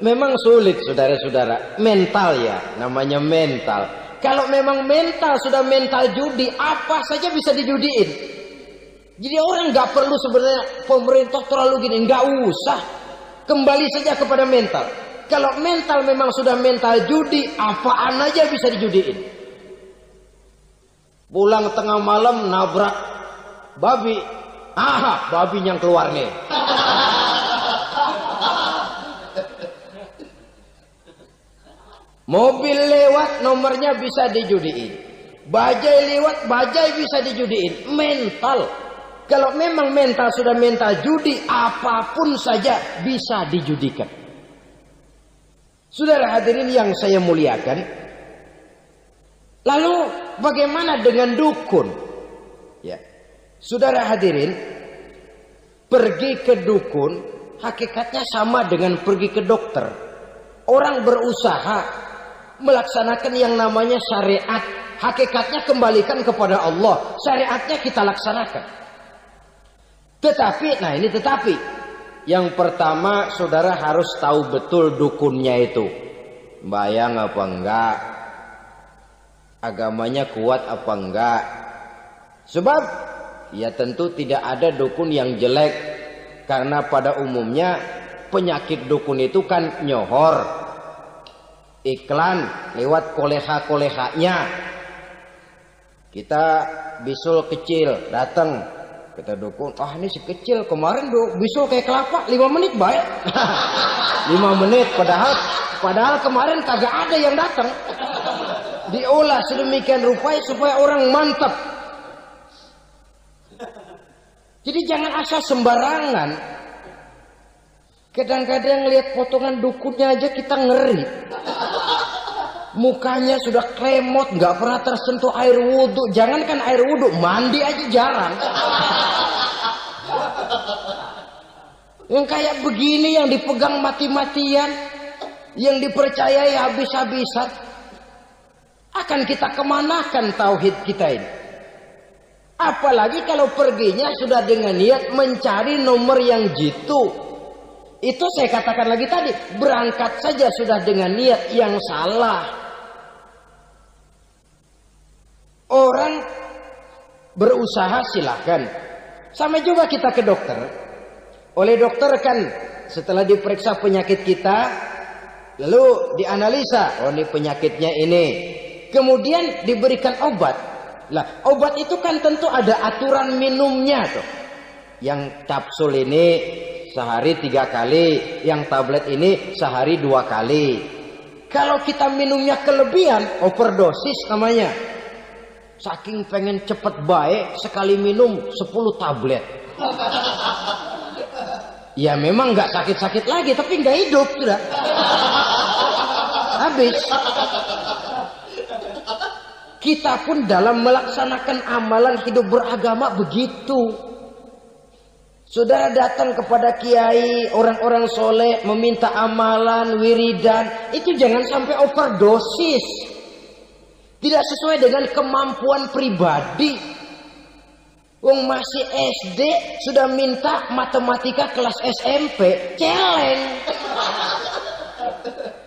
Memang sulit, saudara-saudara. Mental ya, namanya mental. Kalau memang mental sudah mental judi, apa saja bisa dijudiin. Jadi orang nggak perlu sebenarnya pemerintah terlalu gini, nggak usah. Kembali saja kepada mental. Kalau mental memang sudah mental judi, apaan aja bisa dijudiin. Pulang tengah malam nabrak babi, babi yang keluar nih. Mobil lewat nomornya bisa dijudiin. Bajai lewat bajai bisa dijudiin. Mental. Kalau memang mental sudah mental judi, apapun saja bisa dijudikan. Saudara hadirin yang saya muliakan, lalu bagaimana dengan dukun? Ya, saudara hadirin, pergi ke dukun hakikatnya sama dengan pergi ke dokter. Orang berusaha melaksanakan yang namanya syariat, hakikatnya kembalikan kepada Allah. Syariatnya kita laksanakan. Tetapi, nah ini tetapi. Yang pertama, saudara harus tahu betul dukunnya itu. Bayang apa enggak? Agamanya kuat apa enggak? Sebab, ya tentu tidak ada dukun yang jelek. Karena pada umumnya, penyakit dukun itu kan nyohor. Iklan lewat koleha-kolehanya. Kita bisul kecil, datang. Kita dukun, ini si kecil kemarin bisul kayak kelapa 5 menit baik. 5 menit padahal kemarin kagak ada yang datang. Diolah sedemikian rupa supaya orang mantap. Jadi jangan asal sembarangan. Kadang-kadang lihat potongan dukunnya aja kita ngeri. Mukanya sudah kremot, nggak pernah tersentuh air wudhu. Jangankan air wudhu, mandi aja jarang. Yang kayak begini yang dipegang mati-matian, yang dipercayai habis-habisan, akan kita kemanakan tauhid kita ini? Apalagi kalau perginya sudah dengan niat mencari nomor yang jitu. Itu saya katakan lagi tadi, berangkat saja sudah dengan niat yang salah. Orang berusaha silakan. Sama juga kita ke dokter. Oleh dokter kan setelah diperiksa penyakit kita, lalu dianalisa, oh ini penyakitnya ini. Kemudian diberikan obat. Lah, obat itu kan tentu ada aturan minumnya tuh. Yang kapsul ini sehari 3 kali, yang tablet ini sehari 2 kali. Kalau kita minumnya kelebihan, overdosis namanya. Saking pengen cepet baik, sekali minum 10 tablet. Ya memang nggak sakit-sakit lagi, tapi nggak hidup sudah. Habis. Kita pun dalam melaksanakan amalan hidup beragama begitu. Saudara datang kepada kiai, orang-orang soleh, meminta amalan, wiridan, itu jangan sampai overdosis. Tidak sesuai dengan kemampuan pribadi. Wong masih SD sudah minta matematika kelas SMP, celeng.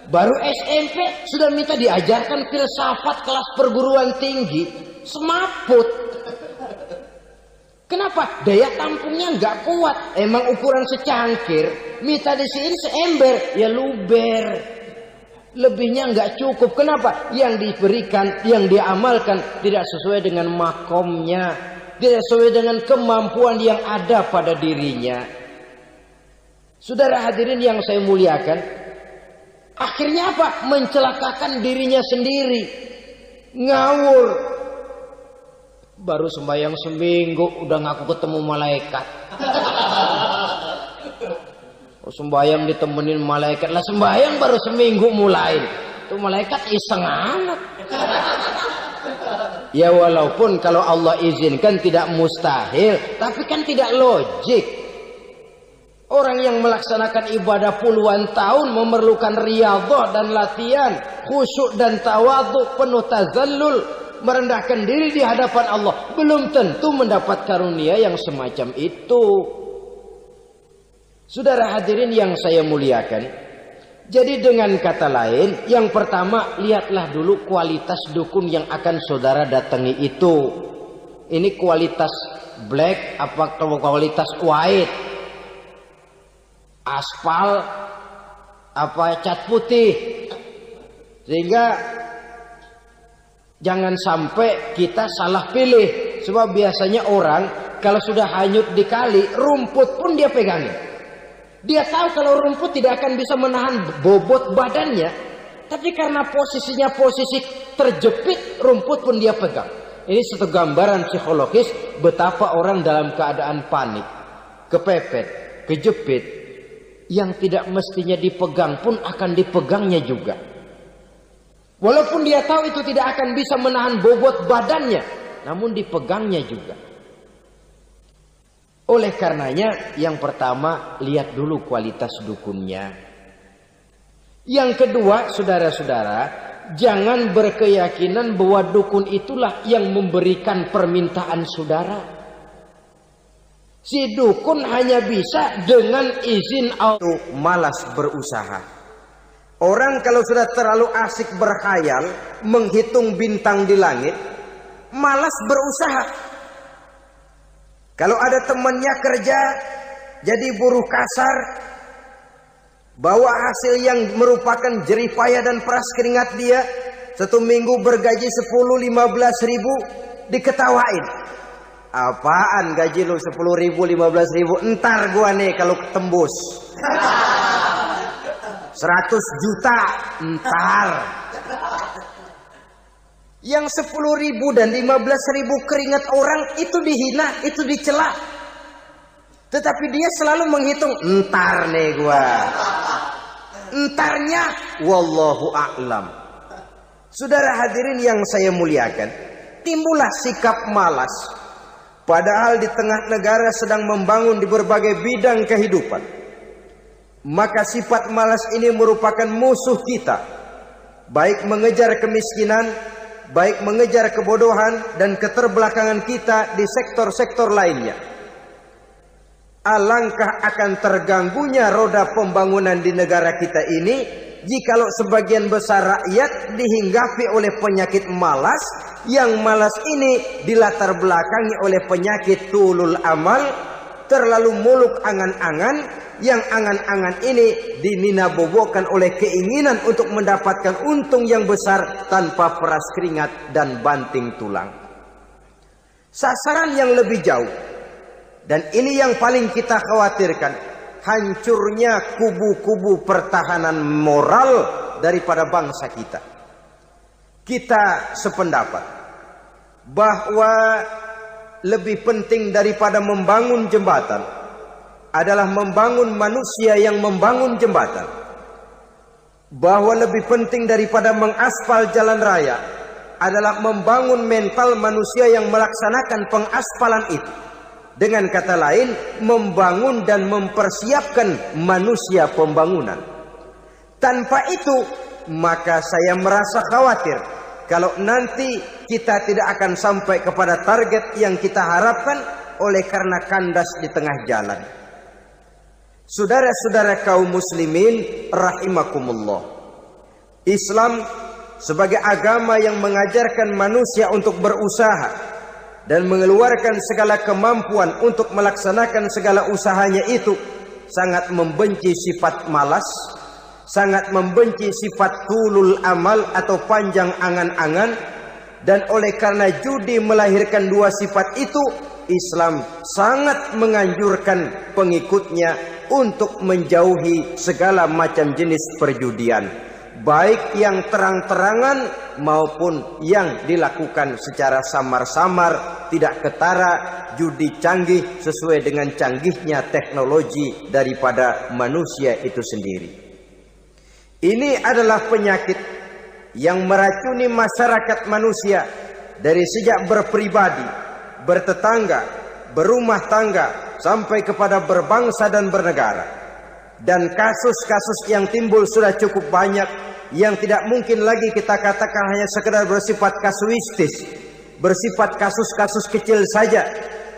Baru SMP sudah minta diajarkan filsafat kelas perguruan tinggi, semaput. Kenapa? Daya tampungnya nggak kuat. Emang ukuran secangkir, minta disini seember, ya luber. Lebihnya nggak cukup. Kenapa? Yang diberikan, yang diamalkan tidak sesuai dengan makomnya, tidak sesuai dengan kemampuan yang ada pada dirinya. Saudara hadirin yang saya muliakan, akhirnya apa? Mencelakakan dirinya sendiri. Ngawur. Baru sembahyang seminggu udah ngaku ketemu malaikat. Oh, sembahyang ditemenin malaikat. Lah sembahyang baru seminggu mulai. Itu malaikat iseng amat. Ya walaupun kalau Allah izinkan tidak mustahil, tapi kan tidak logik. Orang yang melaksanakan ibadah puluhan tahun memerlukan riyadhah dan latihan, khusyuk dan tawadhu, penuh tazallul, merendahkan diri di hadapan Allah, belum tentu mendapat karunia yang semacam itu. Saudara hadirin yang saya muliakan, jadi dengan kata lain, yang pertama lihatlah dulu kualitas dukun yang akan saudara datangi itu. Ini kualitas black apa kualitas white? Aspal apa cat putih? Sehingga jangan sampai kita salah pilih. Sebab biasanya orang kalau sudah hanyut di kali, rumput pun dia pegangin. Dia tahu kalau rumput tidak akan bisa menahan bobot badannya, tapi karena posisinya posisi terjepit, rumput pun dia pegang. Ini satu gambaran psikologis betapa orang dalam keadaan panik, kepepet, kejepit, yang tidak mestinya dipegang pun akan dipegangnya juga. Walaupun dia tahu itu tidak akan bisa menahan bobot badannya, namun dipegangnya juga. Oleh karenanya, yang pertama, lihat dulu kualitas dukunnya. Yang kedua, saudara-saudara, jangan berkeyakinan bahwa dukun itulah yang memberikan permintaan saudara. Si dukun hanya bisa dengan izin Allah. Malas berusaha. Orang kalau sudah terlalu asik berkhayal, menghitung bintang di langit, malas berusaha. Kalau ada temannya kerja jadi buruh kasar, bawa hasil yang merupakan jerih payah dan peras keringat dia, 1 minggu bergaji 10-15 ribu, diketawain. Apaan gaji lu 10 ribu 15 ribu? Entar gua nih kalau tembus 100 juta entar. Yang 10 ribu dan 15 ribu keringat orang itu dihina, itu dicela. Tetapi dia selalu menghitung, entar nih gua. Entarnya wallahu a'lam. Saudara hadirin yang saya muliakan, timbullah sikap malas. Padahal di tengah negara sedang membangun di berbagai bidang kehidupan. maka sifat malas ini merupakan musuh kita, baik mengejar kemiskinan, baik mengejar kebodohan dan keterbelakangan kita di sektor-sektor lainnya. Alangkah akan terganggunya roda pembangunan di negara kita ini jikalau sebagian besar rakyat dihinggapi oleh penyakit malas, yang malas ini dilatar belakangi oleh penyakit tulul amal, terlalu muluk angan-angan, yang angan-angan ini dininabobokan oleh keinginan untuk mendapatkan untung yang besar tanpa peras keringat dan banting tulang. Sasaran yang lebih jauh, dan ini yang paling kita khawatirkan, hancurnya kubu-kubu pertahanan moral daripada bangsa kita. Kita sependapat bahwa lebih penting daripada membangun jembatan adalah membangun manusia yang membangun jembatan. Bahwa lebih penting daripada mengaspal jalan raya adalah membangun mental manusia yang melaksanakan pengaspalan itu. Dengan kata lain, membangun dan mempersiapkan manusia pembangunan. Tanpa itu, maka saya merasa khawatir kalau nanti kita tidak akan sampai kepada target yang kita harapkan oleh karena kandas di tengah jalan. Saudara-saudara kaum muslimin rahimakumullah, Islam sebagai agama yang mengajarkan manusia untuk berusaha dan mengeluarkan segala kemampuan untuk melaksanakan segala usahanya itu, sangat membenci sifat malas, sangat membenci sifat tulul amal atau panjang angan-angan. Dan oleh karena judi melahirkan dua sifat itu, Islam sangat menganjurkan pengikutnya untuk menjauhi segala macam jenis perjudian, baik yang terang-terangan maupun yang dilakukan secara samar-samar, tidak ketara, judi canggih sesuai dengan canggihnya teknologi daripada manusia itu sendiri. Ini adalah penyakit yang meracuni masyarakat manusia dari sejak berpribadi, bertetangga, berumah tangga, sampai kepada berbangsa dan bernegara. Dan kasus-kasus yang timbul sudah cukup banyak, yang tidak mungkin lagi kita katakan hanya sekedar bersifat kasuistis, bersifat kasus-kasus kecil saja.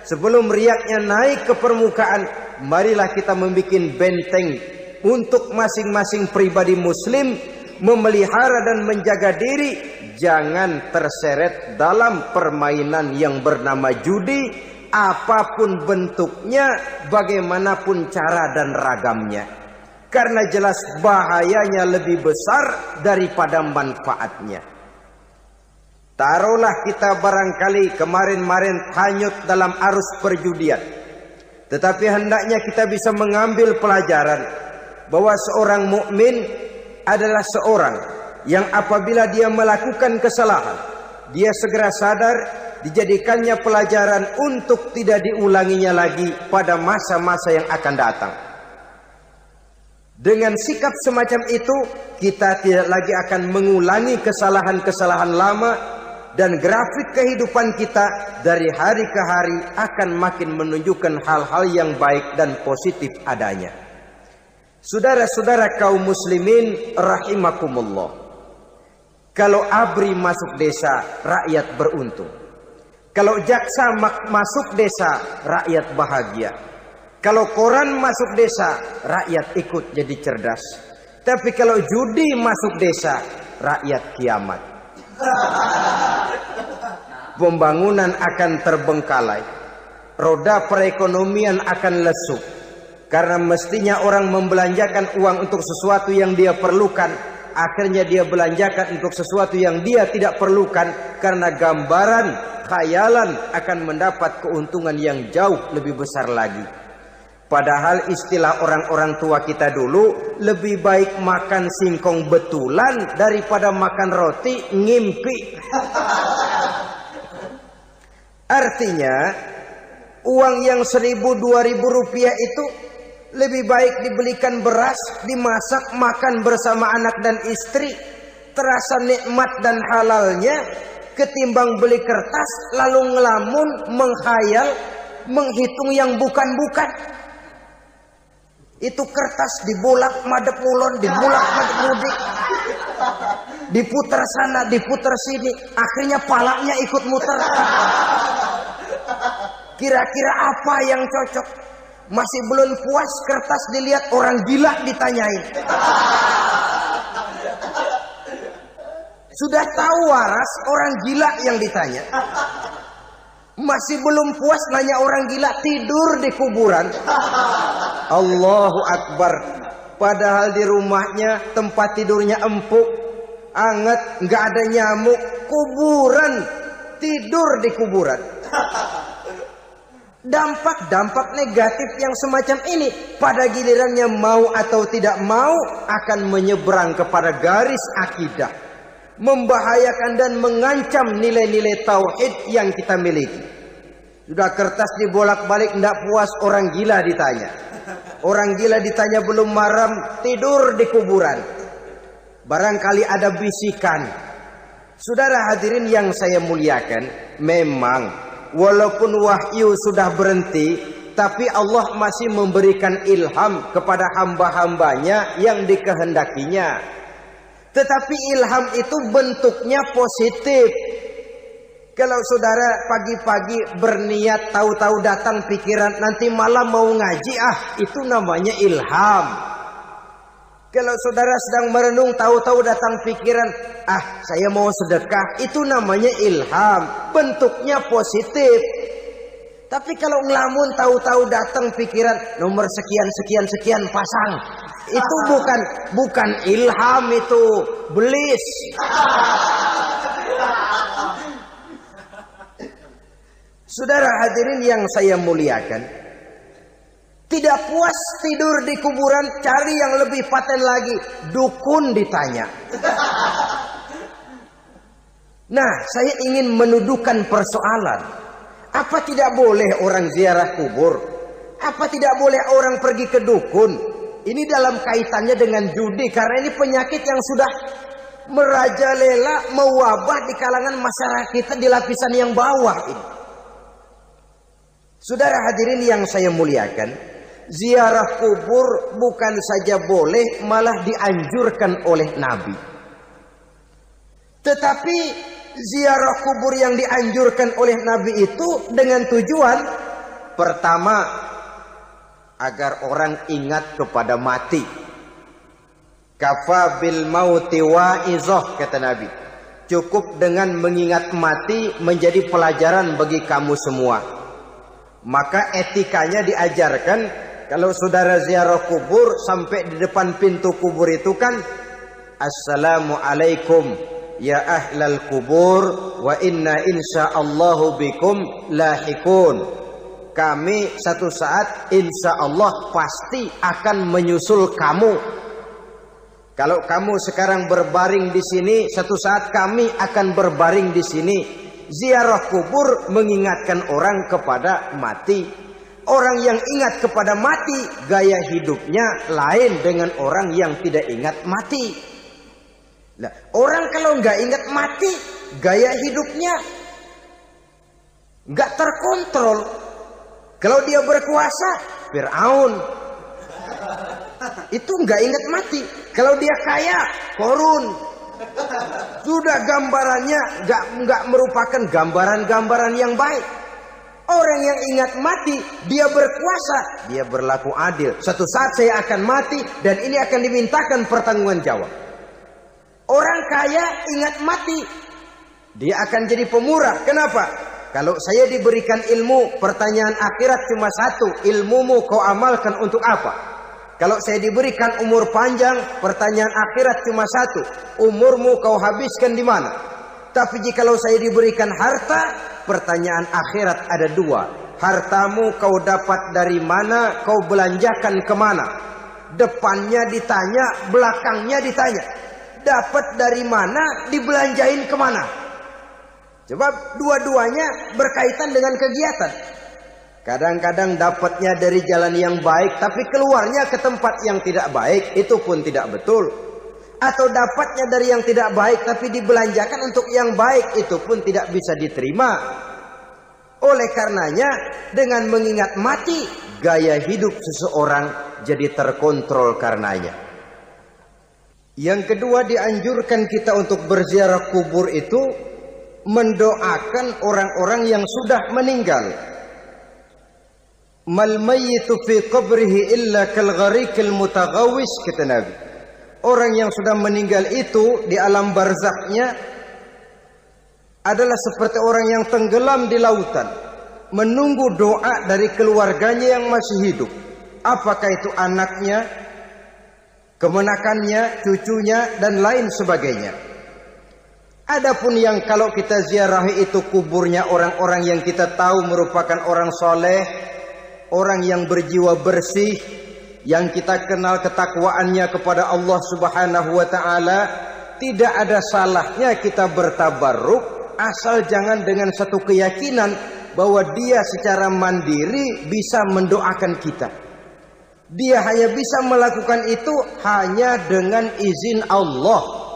Sebelum riaknya naik ke permukaan, marilah kita membuat benteng untuk masing-masing pribadi muslim memelihara dan menjaga diri, jangan terseret dalam permainan yang bernama judi, apapun bentuknya, bagaimanapun cara dan ragamnya. Karena jelas bahayanya lebih besar daripada manfaatnya. Taruhlah kita barangkali kemarin-marin hanyut dalam arus perjudian, tetapi hendaknya kita bisa mengambil pelajaran bahwa seorang mukmin adalah seorang yang apabila dia melakukan kesalahan, dia segera sadar, dijadikannya pelajaran untuk tidak diulanginya lagi pada masa-masa yang akan datang. Dengan sikap semacam itu, kita tidak lagi akan mengulangi kesalahan-kesalahan lama, dan grafik kehidupan kita dari hari ke hari akan makin menunjukkan hal-hal yang baik dan positif adanya. Saudara-saudara kaum muslimin rahimakumullah, kalau ABRI masuk desa, rakyat beruntung. Kalau jaksa masuk desa, rakyat bahagia. Kalau koran masuk desa, rakyat ikut jadi cerdas. Tapi kalau judi masuk desa, rakyat kiamat. Pembangunan akan terbengkalai, roda perekonomian akan lesu. Karena mestinya orang membelanjakan uang untuk sesuatu yang dia perlukan, akhirnya dia belanjakan untuk sesuatu yang dia tidak perlukan, karena gambaran, khayalan akan mendapat keuntungan yang jauh lebih besar lagi. Padahal istilah orang-orang tua kita dulu, lebih baik makan singkong betulan daripada makan roti ngimpi. Artinya uang yang 1.000-2.000 rupiah itu lebih baik dibelikan beras, dimasak, makan bersama anak dan istri, terasa nikmat dan halalnya, ketimbang beli kertas lalu ngelamun, menghayal, menghitung yang bukan-bukan. Itu kertas dibolak madep ulon, dibolak madep mudik, diputar sana, diputar sini, akhirnya palanya ikut muter. Kira-kira apa yang cocok? Masih belum puas, kertas dilihat, orang gila ditanyain. Sudah tahu waras, orang gila yang ditanya. Masih belum puas, nanya orang gila, tidur di kuburan. Allahu Akbar. Padahal di rumahnya tempat tidurnya empuk, anget, nggak ada nyamuk. Kuburan, tidur di kuburan. Dampak-dampak negatif yang semacam ini pada gilirannya mau atau tidak mau akan menyeberang kepada garis akidah, membahayakan dan mengancam nilai-nilai tauhid yang kita miliki. Sudah kertas dibolak-balik, tidak puas, orang gila ditanya. Orang gila ditanya belum maram, tidur di kuburan. Barangkali ada bisikan. Saudara hadirin yang saya muliakan, memang walaupun wahyu sudah berhenti, tapi Allah masih memberikan ilham kepada hamba-hambanya yang dikehendakinya. Tetapi ilham itu bentuknya positif. Kalau saudara pagi-pagi berniat, tahu-tahu datang pikiran nanti malam mau ngaji, itu namanya ilham. Kalau saudara sedang merenung, tahu-tahu datang pikiran, saya mau sedekah, itu namanya ilham, bentuknya positif. Tapi kalau ngelamun, tahu-tahu datang pikiran nomor sekian pasang, itu bukan ilham, itu belis. Saudara hadirin yang saya muliakan, tidak puas tidur di kuburan, cari yang lebih paten lagi, dukun ditanya. Nah, saya ingin menuduhkan persoalan. Apa tidak boleh orang ziarah kubur? Apa tidak boleh orang pergi ke dukun? Ini dalam kaitannya dengan judi, karena ini penyakit yang sudah merajalela, mewabah di kalangan masyarakat kita di lapisan yang bawah ini. Saudara hadirin yang saya muliakan, ziarah kubur bukan saja boleh, malah dianjurkan oleh Nabi. Tetapi ziarah kubur yang dianjurkan oleh Nabi itu dengan tujuan pertama, agar orang ingat kepada mati. Kafa bil mauti wa'izah, kata Nabi. Cukup dengan mengingat mati menjadi pelajaran bagi kamu semua. Maka etikanya diajarkan, kalau saudara ziarah kubur sampai di depan pintu kubur itu kan, Assalamualaikum ya ahlal kubur wa inna insyaallahu bikum lahikun. Kami satu saat insya Allah pasti akan menyusul kamu. Kalau kamu sekarang berbaring di sini, satu saat kami akan berbaring di sini. Ziarah kubur mengingatkan orang kepada mati. Orang yang ingat kepada mati, gaya hidupnya lain dengan orang yang tidak ingat mati. Nah, orang kalau nggak ingat mati, gaya hidupnya nggak terkontrol. Kalau dia berkuasa, Fir'aun, itu nggak ingat mati. Kalau dia kaya, Korun. Sudah gambarannya nggak merupakan gambaran-gambaran yang baik. Orang yang ingat mati, dia berkuasa, dia berlaku adil. Suatu saat saya akan mati dan ini akan dimintakan pertanggungan jawab. Orang kaya ingat mati, dia akan jadi pemurah. Kenapa? Kalau saya diberikan ilmu, pertanyaan akhirat cuma satu, ilmumu kau amalkan untuk apa? Kalau saya diberikan umur panjang, pertanyaan akhirat cuma satu, umurmu kau habiskan di mana? Tapi jikalau saya diberikan harta, pertanyaan akhirat ada dua, hartamu kau dapat dari mana, kau belanjakan kemana? Depannya ditanya, belakangnya ditanya, dapat dari mana, dibelanjain kemana? Sebab dua-duanya berkaitan dengan kegiatan. Kadang-kadang dapatnya dari jalan yang baik, tapi keluarnya ke tempat yang tidak baik, itu pun tidak betul. Atau dapatnya dari yang tidak baik, tapi dibelanjakan untuk yang baik, itu pun tidak bisa diterima. Oleh karenanya, dengan mengingat mati, gaya hidup seseorang jadi terkontrol karenanya. Yang kedua, dianjurkan kita untuk berziarah kubur itu mendoakan orang-orang yang sudah meninggal. Mal mayyitu fi qabrihi illa kal gharikil mutaghawis, kata Nabi. Orang yang sudah meninggal itu di alam barzakhnya adalah seperti orang yang tenggelam di lautan, menunggu doa dari keluarganya yang masih hidup. Apakah itu anaknya, kemenakannya, cucunya, dan lain sebagainya. Adapun yang kalau kita ziarahi itu kuburnya orang-orang yang kita tahu merupakan orang soleh, orang yang berjiwa bersih, yang kita kenal ketakwaannya kepada Allah Subhanahu wa ta'ala, tidak ada salahnya kita bertabarruk, asal jangan dengan satu keyakinan bahwa dia secara mandiri bisa mendoakan kita. Dia hanya bisa melakukan itu hanya dengan izin Allah.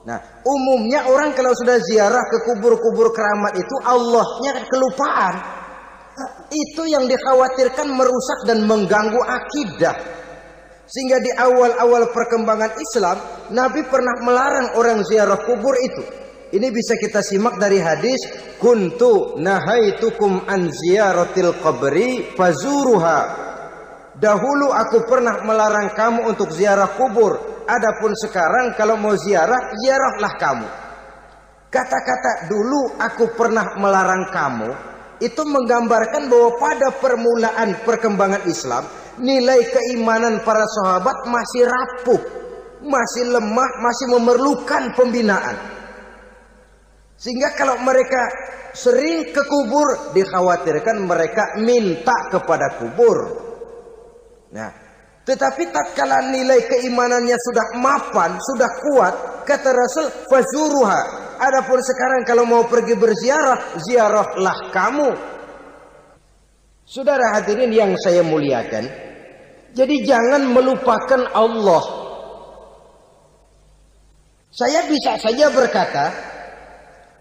Nah, umumnya orang kalau sudah ziarah ke kubur-kubur keramat itu Allahnya kelupaan. Itu yang dikhawatirkan merusak dan mengganggu akidah. Sehingga di awal-awal perkembangan Islam, Nabi pernah melarang orang ziarah kubur itu. Ini bisa kita simak dari hadis, kuntu nahaitukum an ziyaratil qabri fazuruha. Dahulu aku pernah melarang kamu untuk ziarah kubur. Adapun sekarang kalau mau ziarah, ziarahlah kamu. Kata-kata dulu aku pernah melarang kamu itu menggambarkan bahwa pada permulaan perkembangan Islam, nilai keimanan para sahabat masih rapuh, masih lemah, masih memerlukan pembinaan. Sehingga kalau mereka sering ke kubur, dikhawatirkan mereka minta kepada kubur. Nah, tetapi tatkala nilai keimanannya sudah mapan, sudah kuat, kata Rasul, fazuruha. Adapun sekarang kalau mau pergi berziarah, ziarahlah kamu. Saudara hadirin yang saya muliakan, jadi jangan melupakan Allah. Saya bisa saja berkata,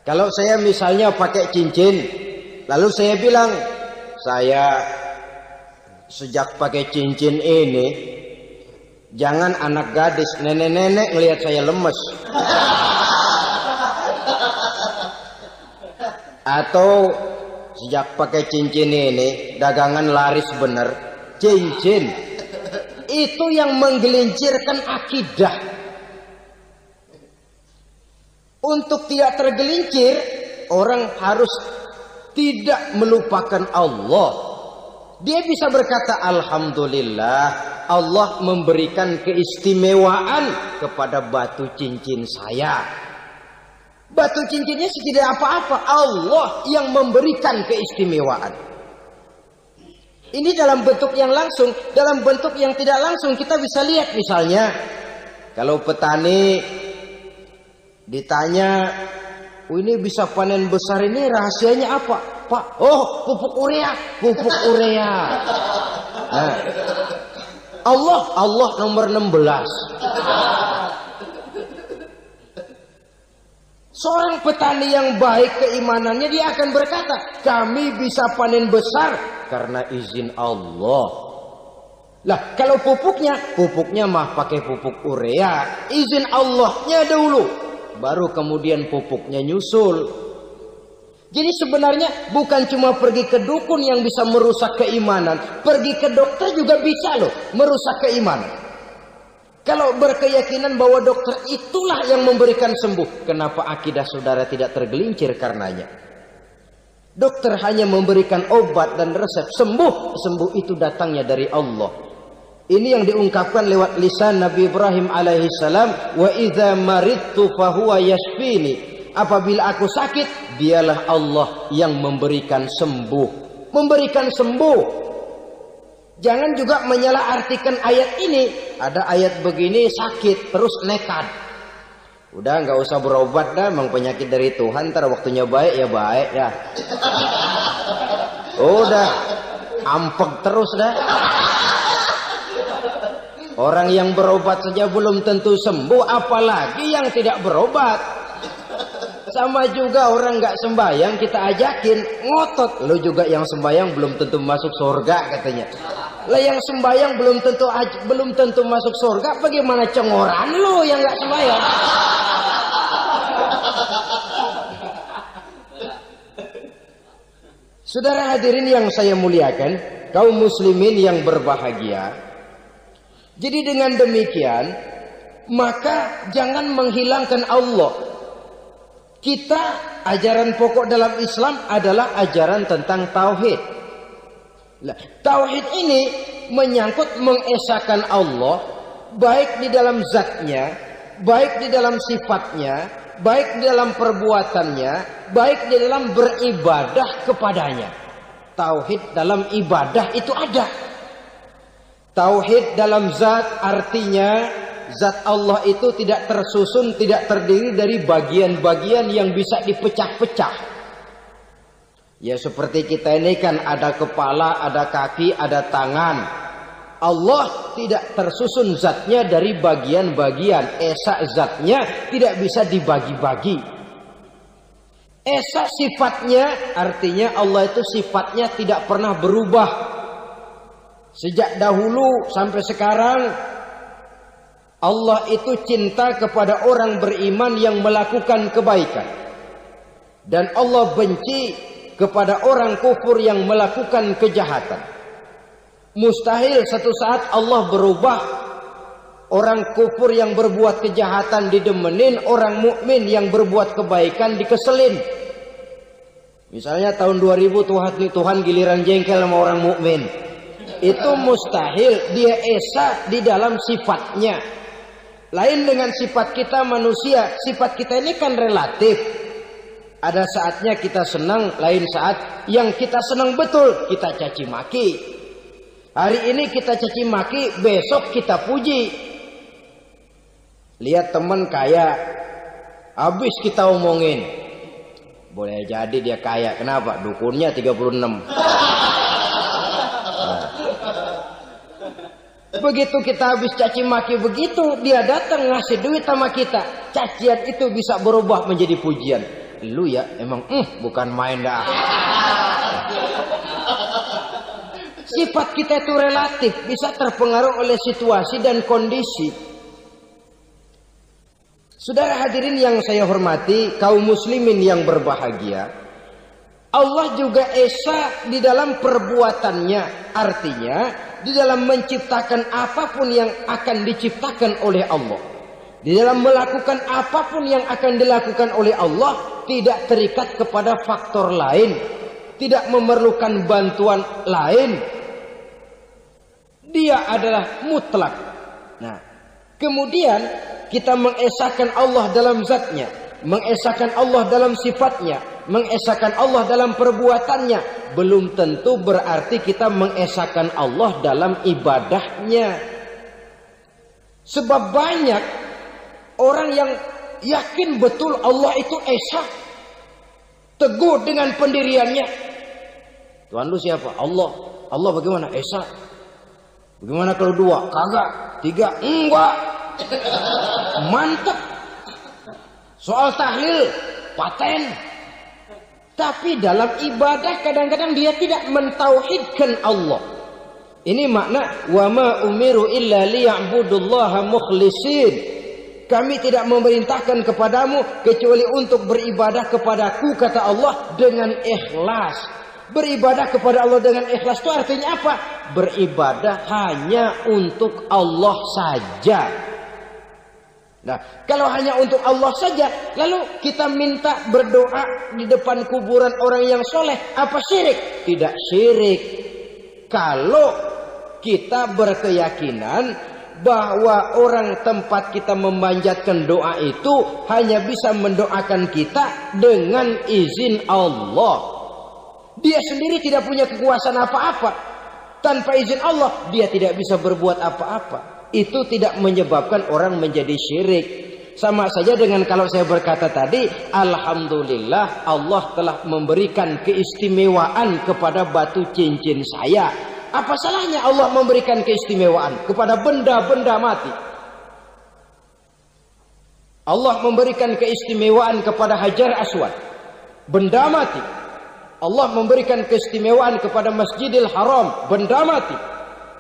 kalau saya misalnya pakai cincin, lalu saya bilang, saya sejak pakai cincin ini, jangan anak gadis, nenek-nenek ngelihat saya lemes. Atau sejak pakai cincin ini, dagangan laris bener. Cincin itu yang menggelincirkan akidah. Untuk tidak tergelincir, orang harus tidak melupakan Allah. Dia bisa berkata, alhamdulillah, Allah memberikan keistimewaan kepada batu cincin saya. Batu cincinnya tidak apa-apa, Allah yang memberikan keistimewaan. Ini dalam bentuk yang langsung. Dalam bentuk yang tidak langsung kita bisa lihat, misalnya kalau petani ditanya, ini bisa panen besar ini rahasianya apa, Pak? Oh, pupuk urea, pupuk urea. Nah, Allah nomor 16. Seorang petani yang baik keimanannya, dia akan berkata, kami bisa panen besar karena izin Allah. Lah, kalau pupuknya mah pakai pupuk urea, izin Allahnya dahulu, baru kemudian pupuknya nyusul. Jadi sebenarnya bukan cuma pergi ke dukun yang bisa merusak keimanan, pergi ke dokter juga bisa loh merusak keimanan. Kalau berkeyakinan bahwa dokter itulah yang memberikan sembuh, kenapa akidah saudara tidak tergelincir karenanya? Dokter hanya memberikan obat dan resep, sembuh itu datangnya dari Allah. Ini yang diungkapkan lewat lisan Nabi Ibrahim alaihissalam, wa idza maridtu fahuwa yashfini. Apabila aku sakit, dialah Allah yang memberikan sembuh. Memberikan sembuh. Jangan juga menyalahartikan ayat ini. Ada ayat begini sakit terus nekat. Udah nggak usah berobat dah, memang penyakit dari Tuhan. Ntar waktunya baik ya baik ya. Udah ampek terus dah. Orang yang berobat saja belum tentu sembuh, apalagi yang tidak berobat. Sama juga orang nggak sembahyang kita ajakin ngotot. Lu juga yang sembahyang belum tentu masuk surga katanya. Lah yang sembahyang belum tentu masuk surga. Bagaimana cengoran lu yang nggak sembahyang? Saudara hadirin yang saya muliakan, kaum muslimin yang berbahagia. Jadi dengan demikian, maka jangan menghilangkan Allah. Kita, ajaran pokok dalam Islam adalah ajaran tentang tauhid. Nah, tauhid ini menyangkut mengesahkan Allah, baik di dalam zatnya, baik di dalam sifatnya, baik di dalam perbuatannya, baik di dalam beribadah kepadanya. Tauhid dalam ibadah itu ada. Tauhid dalam zat artinya zat Allah itu tidak tersusun, tidak terdiri dari bagian-bagian yang bisa dipecah-pecah. Ya seperti kita ini kan ada kepala, ada kaki, ada tangan. Allah tidak tersusun zatnya dari bagian-bagian. Esa zatnya tidak bisa dibagi-bagi. Esa sifatnya artinya Allah itu sifatnya tidak pernah berubah. Sejak dahulu sampai sekarang Allah itu cinta kepada orang beriman yang melakukan kebaikan. Dan Allah benci kepada orang kufur yang melakukan kejahatan. Mustahil satu saat Allah berubah. Orang kufur yang berbuat kejahatan didemenin, orang mukmin yang berbuat kebaikan dikeselin. Misalnya tahun 2000 Tuhan giliran jengkel sama orang mukmin. Itu mustahil, dia esa di dalam sifatnya. Lain dengan sifat kita manusia. Sifat kita ini kan relatif. Ada saatnya kita senang, lain saat yang kita senang betul kita caci maki. Hari ini kita caci maki, besok kita puji. Lihat teman kaya, habis kita omongin. Boleh jadi dia kaya, kenapa? Dukunnya 36. Begitu kita habis caci maki begitu, dia datang ngasih duit sama kita. Cacian itu bisa berubah menjadi pujian. Lu ya emang bukan main dah. Sifat kita itu relatif, bisa terpengaruh oleh situasi dan kondisi. Saudara hadirin yang saya hormati, kaum muslimin yang berbahagia, Allah juga esa di dalam perbuatannya. Artinya di dalam menciptakan apapun yang akan diciptakan oleh Allah, di dalam melakukan apapun yang akan dilakukan oleh Allah, tidak terikat kepada faktor lain, tidak memerlukan bantuan lain. Dia adalah mutlak. Nah, kemudian kita mengesahkan Allah dalam zatnya, mengesahkan Allah dalam sifatnya, mengesahkan Allah dalam perbuatannya. Belum tentu berarti kita mengesahkan Allah dalam ibadahnya. Sebab banyak orang yang yakin betul Allah itu esa, teguh dengan pendiriannya. Tuhan lu siapa? Allah. Allah bagaimana? Esa. Bagaimana kalau 2? Kagak. 3? Enggak. Mantap. Soal tahlil paten. Tapi dalam ibadah kadang-kadang dia tidak mentauhidkan Allah. Ini makna wa ma umiru illa liya'budullaha mukhlisin. Kami tidak memerintahkan kepadamu kecuali untuk beribadah kepadaku, kata Allah, dengan ikhlas. Beribadah kepada Allah dengan ikhlas itu artinya apa? Beribadah hanya untuk Allah saja. Nah, kalau hanya untuk Allah saja, lalu kita minta berdoa di depan kuburan orang yang soleh, apa syirik? Tidak syirik. Kalau kita berkeyakinan bahwa orang tempat kita memanjatkan doa itu hanya bisa mendoakan kita dengan izin Allah. Dia sendiri tidak punya kekuasaan apa-apa. Tanpa izin Allah, dia tidak bisa berbuat apa-apa. Itu tidak menyebabkan orang menjadi syirik. Sama saja dengan kalau saya berkata tadi, alhamdulillah Allah telah memberikan keistimewaan kepada batu cincin saya. Apa salahnya Allah memberikan keistimewaan kepada benda-benda mati? Allah memberikan keistimewaan kepada Hajar Aswad, benda mati. Allah memberikan keistimewaan kepada Masjidil Haram, benda mati.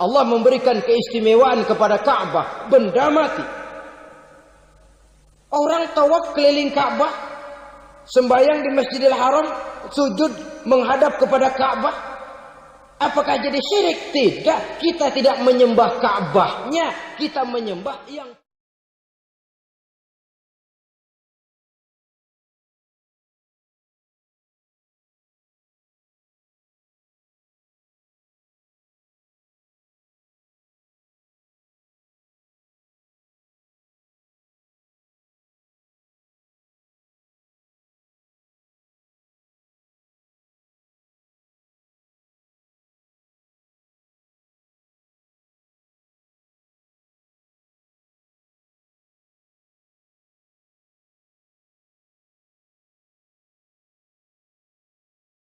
Allah memberikan keistimewaan kepada Ka'bah, benda mati. Orang tawaf keliling Ka'bah, sembahyang di Masjidil Haram, sujud menghadap kepada Ka'bah. Apakah jadi syirik? Tidak. Kita tidak menyembah Ka'bahnya, kita menyembah yang